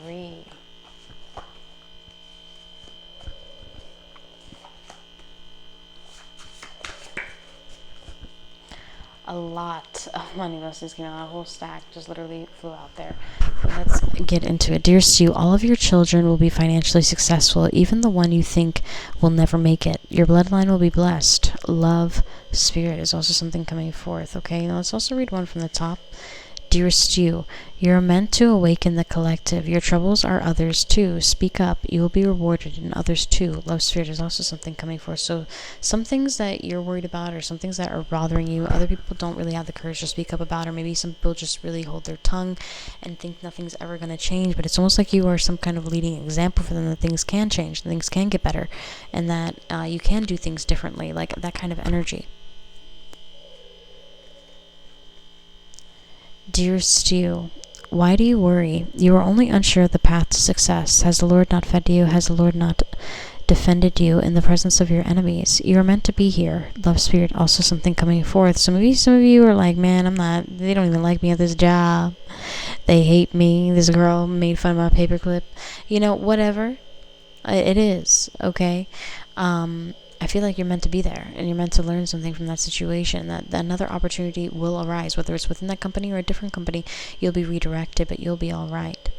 3? A lot of money blessings came out. A whole stack just literally flew out there. But let's get into it. Dearest You, all of your children will be financially successful, even the one you think will never make it. Your bloodline will be blessed. Love, spirit is also something coming forth. Okay, now let's also read one from the top. Dearest You, you're meant to awaken the collective. Your troubles are others too. Speak up. You will be rewarded, and others too. Love spirit is also something coming forth. So some things that you're worried about or some things that are bothering you, other people don't really have the courage to speak up about, or maybe some people just really hold their tongue and think nothing's ever going to change. But it's almost like you are some kind of leading example for them that things can change, things can get better, and that you can do things differently, like that kind of energy. Dearest You, why do you worry? You are only unsure of the path to success. Has the Lord not fed you? Has the Lord not defended you in the presence of your enemies? You are meant to be here. Love spirit, also something coming forth. So maybe some of you are like, man, they don't even like me at this job. They hate me. This girl made fun of my paperclip. You know, whatever it is, okay? I feel like you're meant to be there and you're meant to learn something from that situation, that another opportunity will arise, whether it's within that company or a different company. You'll be redirected, but you'll be all right.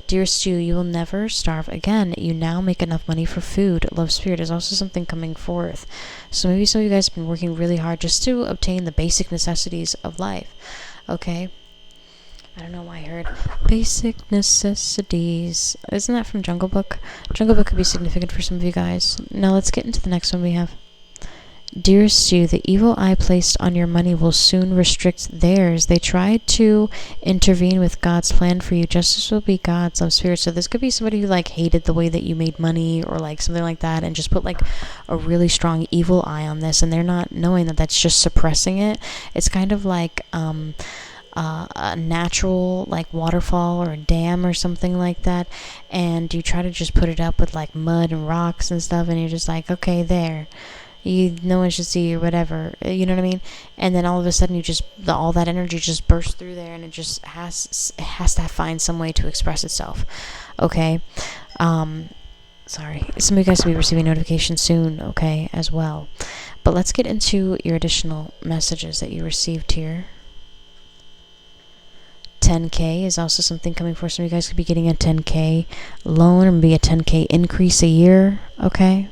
Dearest You, you will never starve again. You now make enough money for food. Love spirit is also something coming forth. So maybe some of you guys have been working really hard just to obtain the basic necessities of life. Okay? I don't know why I heard basic necessities. Isn't that from Jungle Book? Jungle Book could be significant for some of you guys. Now let's get into the next one we have. Dearest you, the evil eye placed on your money will soon restrict theirs. They tried to intervene with God's plan for you. Justice will be God's, love spirit. So this could be somebody who like hated the way that you made money or like something like that and just put like a really strong evil eye on this, and they're not knowing that that's just suppressing it. It's kind of like a natural like waterfall or a dam or something like that, and you try to just put it up with like mud and rocks and stuff, and you're just like, okay, there, no one should see you or whatever, you know what I mean? And then all of a sudden all that energy just bursts through there, and it just has to find some way to express itself. Okay. Sorry, some of you guys will be receiving notifications soon, okay, as well. But let's get into your additional messages that you received here. 10K is also something coming for some of you guys. Could be getting a 10K loan or maybe a 10K increase a year, okay?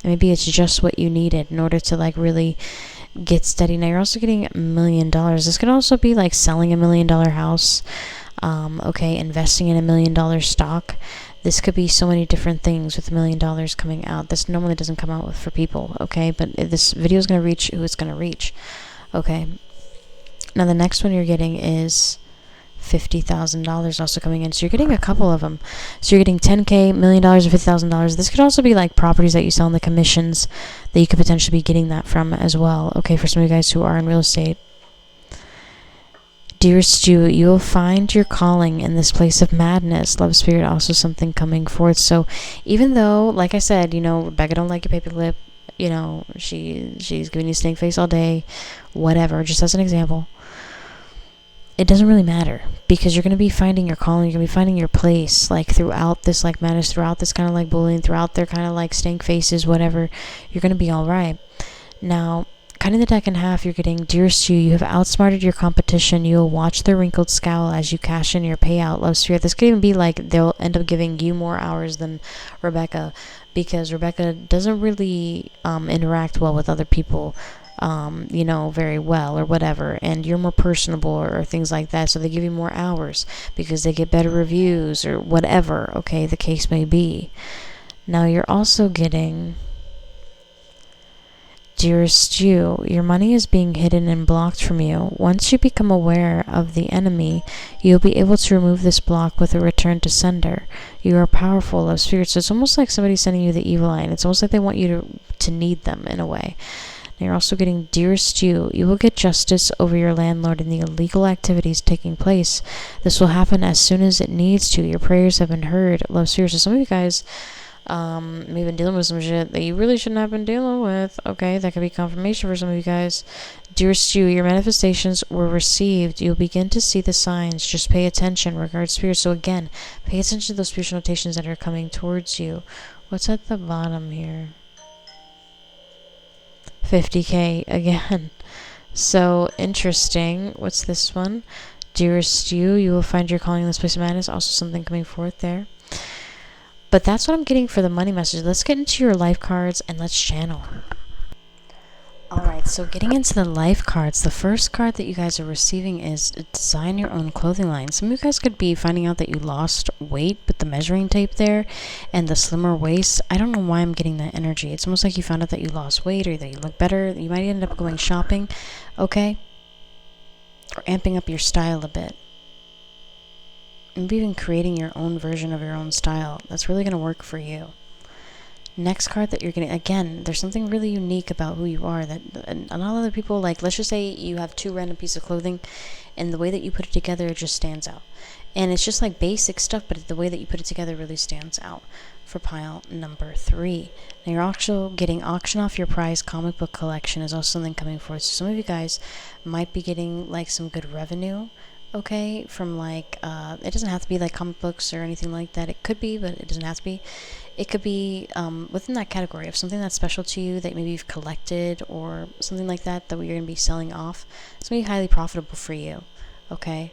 Maybe it's just what you needed in order to like really get steady. Now you're also getting $1 million. This could also be like selling $1 million house, okay, investing in $1 million stock. This could be so many different things with $1 million coming out. This normally doesn't come out for people, okay? But this video is going to reach who it's going to reach, okay? Now the next one you're getting is $50,000 also coming in. So you're getting a couple of them. So you're getting 10K, $1 million, or $50,000. This could also be like properties that you sell in the commissions that you could potentially be getting that from as well. Okay, for some of you guys who are in real estate. Dearest you will find your calling in this place of madness. Love spirit, also something coming forth. So even though, like I said, Rebecca don't like your paper lip, she's giving you snake face all day, whatever, just as an example. It doesn't really matter, because you're going to be finding your calling, you're going to be finding your place, like throughout this like madness, throughout this kind of like bullying, throughout their kind of like stank faces, whatever, you're going to be all right. Now, cutting the deck in half, you're getting, dearest you have outsmarted your competition. You'll watch their wrinkled scowl as you cash in your payout, love spirit. This could even be like they'll end up giving you more hours than Rebecca, because Rebecca doesn't really interact well with other people, very well or whatever, and you're more personable or things like that, so they give you more hours because they get better reviews or whatever, okay, the case may be. Now you're also getting, dearest you, your money is being hidden and blocked from you. Once you become aware of the enemy, you'll be able to remove this block with a return to sender. You are powerful, love spirit. So it's almost like somebody sending you the evil eye, and it's almost like they want you to need them in a way. You're also getting, dearest you will get justice over your landlord and the illegal activities taking place. This will happen as soon as it needs to. Your prayers have been heard. Love, seriously, some of you guys may have been dealing with some shit that you really shouldn't have been dealing with, okay? That could be confirmation for some of you guys. Dearest you, your manifestations were received. You'll begin to see the signs. Just pay attention, regard spirit. So again, pay attention to those spiritual notations that are coming towards you. What's at the bottom here? 50K again. So interesting. What's this one? Dearest you will find your calling in this place of madness. Also something coming forth there. But that's what I'm getting for the money message. Let's get into your life cards and let's channel. Alright, so getting into the life cards, the first card that you guys are receiving is design your own clothing line. Some of you guys could be finding out that you lost weight with the measuring tape there and the slimmer waist. I don't know why I'm getting that energy. It's almost like you found out that you lost weight or that you look better. You might end up going shopping, okay? Or amping up your style a bit. Maybe even creating your own version of your own style. That's really going to work for you. Next card that you're getting, again, there's something really unique about who you are that a lot of other people, like, let's just say you have two random pieces of clothing and the way that you put it together, it just stands out. And it's just like basic stuff, but the way that you put it together really stands out for pile number 3. Now you're also getting auction off your prize comic book collection is also something coming forward. So some of you guys might be getting like some good revenue, okay, from like, it doesn't have to be like comic books or anything like that. It could be, but it doesn't have to be. It could be within that category of something that's special to you that maybe you've collected or something like that that you're going to be selling off. It's going to be highly profitable for you, okay?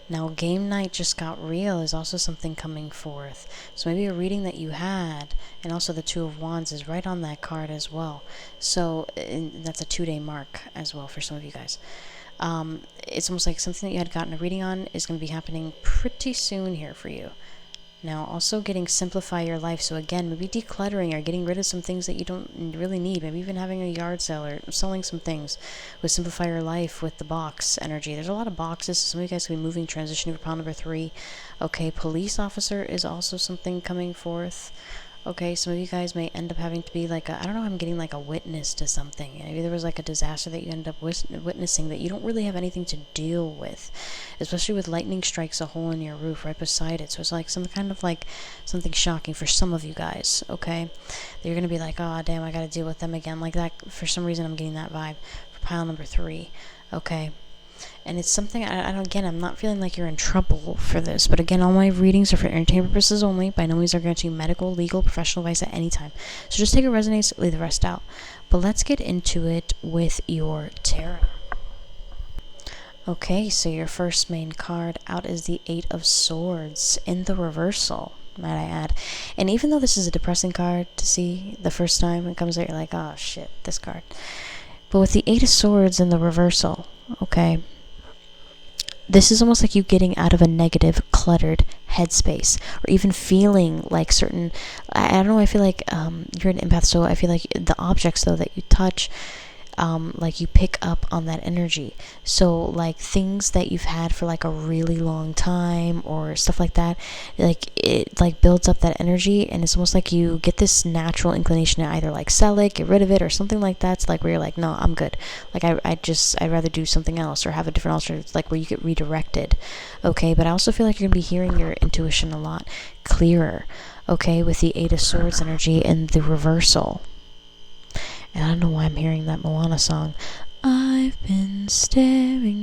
Now, game night just got real is also something coming forth. So maybe a reading that you had, and also the Two of Wands is right on that card as well. So that's a 2-day mark as well for some of you guys. It's almost like something that you had gotten a reading on is going to be happening pretty soon here for you. Now, also getting simplify your life. So again, maybe decluttering or getting rid of some things that you don't really need. Maybe even having a yard sale or selling some things with simplify your life with the box energy. There's a lot of boxes. So some of you guys could be moving, transitioning for pile number 3. Okay, police officer is also something coming forth. Okay, some of you guys may end up having to be like I don't know, I'm getting like a witness to something. Maybe there was like a disaster that you ended up witnessing that you don't really have anything to deal with. Especially with lightning strikes a hole in your roof right beside it. So it's like some kind of like something shocking for some of you guys, okay? That you're going to be like, oh, damn, I got to deal with them again. Like that, for some reason, I'm getting that vibe for pile number 3, okay? And it's something, again, I'm not feeling like you're in trouble for this. But again, all my readings are for entertainment purposes only. By no means are granting you medical, legal, professional advice at any time. So just take what resonates, leave the rest out. But let's get into it with your tarot. Okay, so your first main card out is the 8 of Swords in the reversal, might I add. And even though this is a depressing card to see the first time it comes out, you're like, oh shit, this card. But with the 8 of Swords in the reversal, okay, this is almost like you getting out of a negative, cluttered headspace, or even feeling like certain, I don't know, I feel like you're an empath, so I feel like the objects, though, that you touch, like you pick up on that energy. So like things that you've had for like a really long time or stuff like that, like it like builds up that energy, and it's almost like you get this natural inclination to either like sell it, get rid of it, or something like that. It's like where you're like, no, I'm good. Like I'd rather do something else or have a different alternative. It's like where you get redirected. Okay, but I also feel like you're gonna be hearing your intuition a lot clearer. Okay, with the 8 of Swords energy and the reversal. And I don't know why I'm hearing that Moana song. I've been staring.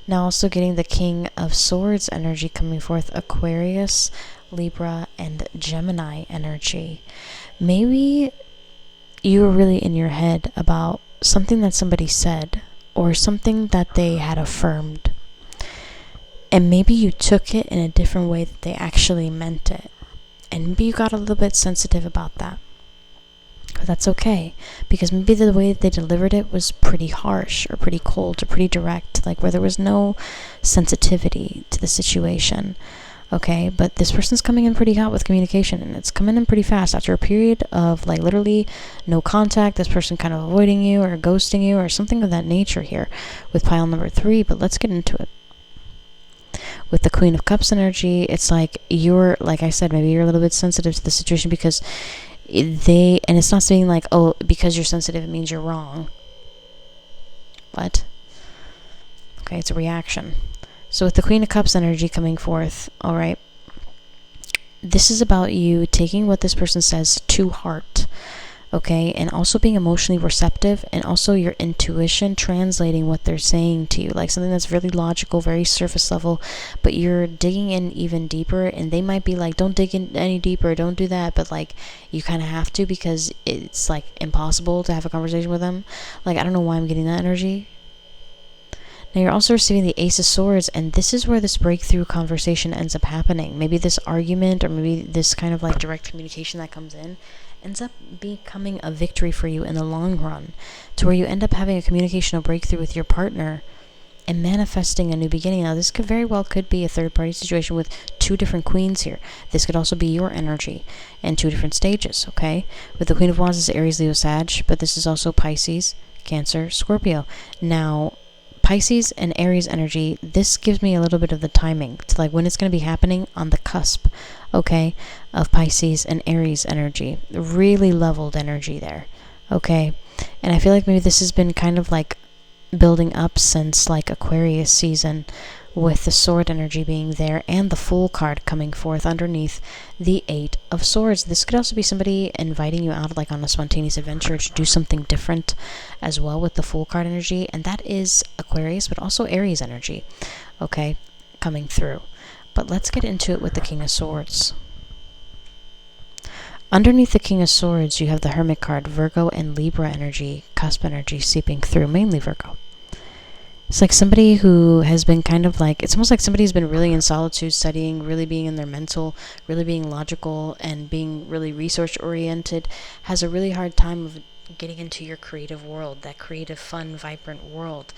Now also getting the King of Swords energy coming forth. Aquarius, Libra, and Gemini energy. Maybe you were really in your head about something that somebody said or something that they had affirmed. And maybe you took it in a different way that they actually meant it. And maybe you got a little bit sensitive about that. But that's okay. Because maybe the way that they delivered it was pretty harsh or pretty cold or pretty direct. Like where there was no sensitivity to the situation. Okay, but this person's coming in pretty hot with communication. And it's coming in pretty fast. After a period of like literally no contact. This person kind of avoiding you or ghosting you or something of that nature here. With pile number 3. But let's get into it. With the Queen of Cups energy, it's like you're, like I said, maybe you're a little bit sensitive to the situation because and it's not saying like, oh, because you're sensitive, it means you're wrong. What? Okay, it's a reaction. So with the Queen of Cups energy coming forth, all right, this is about you taking what this person says to heart. Okay, and also being emotionally receptive, and also your intuition translating what they're saying to you, like something that's really logical, very surface level, but you're digging in even deeper, and they might be like, don't dig in any deeper, don't do that, but like you kind of have to because it's like impossible to have a conversation with them. Like I don't know why I'm getting that energy. Now you're also receiving the Ace of Swords, and this is where this breakthrough conversation ends up happening. Maybe this argument or maybe this kind of like direct communication that comes in ends up becoming a victory for you in the long run, to where you end up having a communicational breakthrough with your partner and manifesting a new beginning. Now this could very well could be a third party situation with 2 different queens here. This could also be your energy in 2 different stages, okay? With the Queen of Wands is Aries, Leo, Sag, but this is also Pisces, Cancer, Scorpio. Now Pisces and Aries energy, this gives me a little bit of the timing to like when it's going to be happening on the cusp, okay, of Pisces and Aries energy. Really leveled energy there, okay? And I feel like maybe this has been kind of like building up since like Aquarius season, with the sword energy being there and the Fool card coming forth underneath the 8 of Swords. This could also be somebody inviting you out like on a spontaneous adventure to do something different as well with the Fool card energy, and that is Aquarius but also Aries energy, okay, coming through. But let's get into it with the King of Swords. Underneath the King of Swords you have the Hermit card, Virgo and Libra energy, cusp energy seeping through, mainly Virgo. It's like somebody who has been kind of like, it's almost like somebody's been really in solitude studying, really being in their mental, really being logical and being really research oriented, has a really hard time of getting into your creative world, that creative, fun, vibrant world.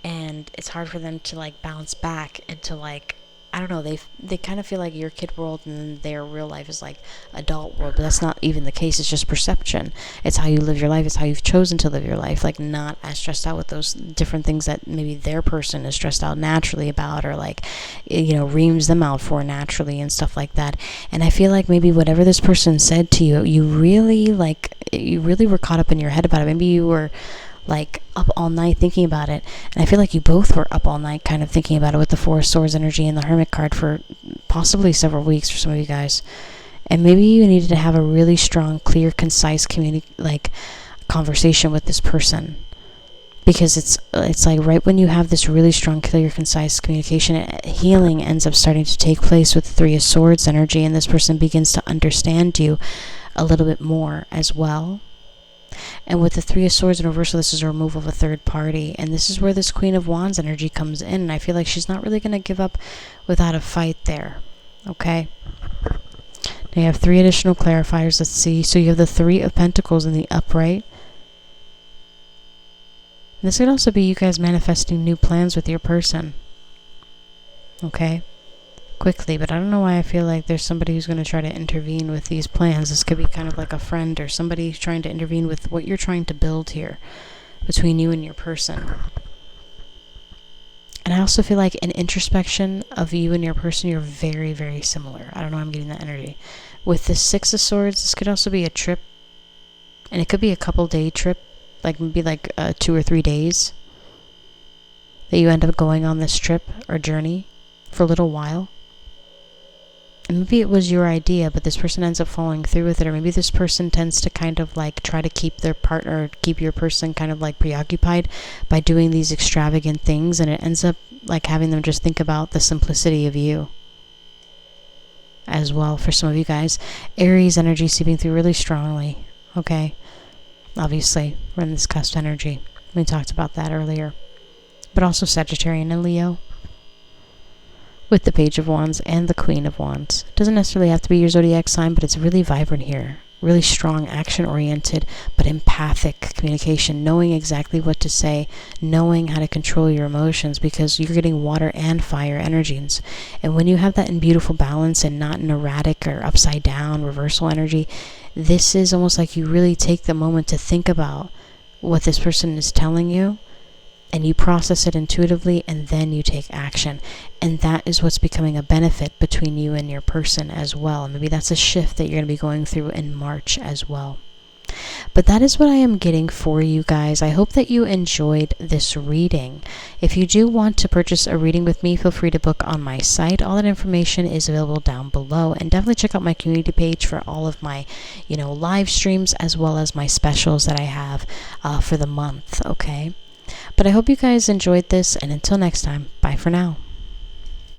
And it's hard for them to like bounce back into like, I don't know, they kind of feel like your kid world and their real life is like adult world, but that's not even the case. It's just perception. It's how you live your life. It's how you've chosen to live your life, like not as stressed out with those different things that maybe their person is stressed out naturally about, or like, you know, reams them out for naturally and stuff like that. And I feel like maybe whatever this person said to you, you really were caught up in your head about it. Maybe you were like up all night thinking about it, and I feel like you both were up all night kind of thinking about it with the Four of Swords energy and the Hermit card for possibly several weeks for some of you guys. And maybe you needed to have a really strong, clear, concise conversation with this person, because it's like right when you have this really strong, clear, concise communication, healing ends up starting to take place with the Three of Swords energy, and this person begins to understand you a little bit more as well. And with the Three of Swords in reversal, this is a removal of a third party. And this is where this Queen of Wands energy comes in. And I feel like she's not really going to give up without a fight there. Okay? Now you have 3 additional clarifiers. Let's see. So you have the Three of Pentacles in the upright. This could also be you guys manifesting new plans with your person. Okay? Quickly, but I don't know why I feel like there's somebody who's going to try to intervene with these plans. This could be kind of like a friend or somebody trying to intervene with what you're trying to build here between you and your person. And I also feel like an introspection of you and your person, you're very, very similar. I don't know, I'm getting that energy. With the Six of Swords, this could also be a trip, and it could be a couple-day trip, like maybe like 2 or 3 days that you end up going on this trip or journey for a little while. And maybe it was your idea, but this person ends up following through with it. Or maybe this person tends to kind of like try to keep their partner, keep your person kind of like preoccupied by doing these extravagant things. And it ends up like having them just think about the simplicity of you as well. For some of you guys, Aries energy seeping through really strongly. Okay. Obviously, we're in this cusp energy. We talked about that earlier. But also Sagittarian and Leo, with the Page of Wands and the Queen of Wands. It doesn't necessarily have to be your zodiac sign, but it's really vibrant here. Really strong, action-oriented, but empathic communication, knowing exactly what to say, knowing how to control your emotions, because you're getting water and fire energies. And when you have that in beautiful balance and not an erratic or upside down reversal energy, this is almost like you really take the moment to think about what this person is telling you, and you process it intuitively, and then you take action. And that is what's becoming a benefit between you and your person as well. And maybe that's a shift that you're going to be going through in March as well. But that is what I am getting for you guys. I hope that you enjoyed this reading. If you do want to purchase a reading with me, feel free to book on my site. All that information is available down below. And definitely check out my community page for all of my, live streams, as well as my specials that I have for the month, okay? But I hope you guys enjoyed this, and until next time, bye for now.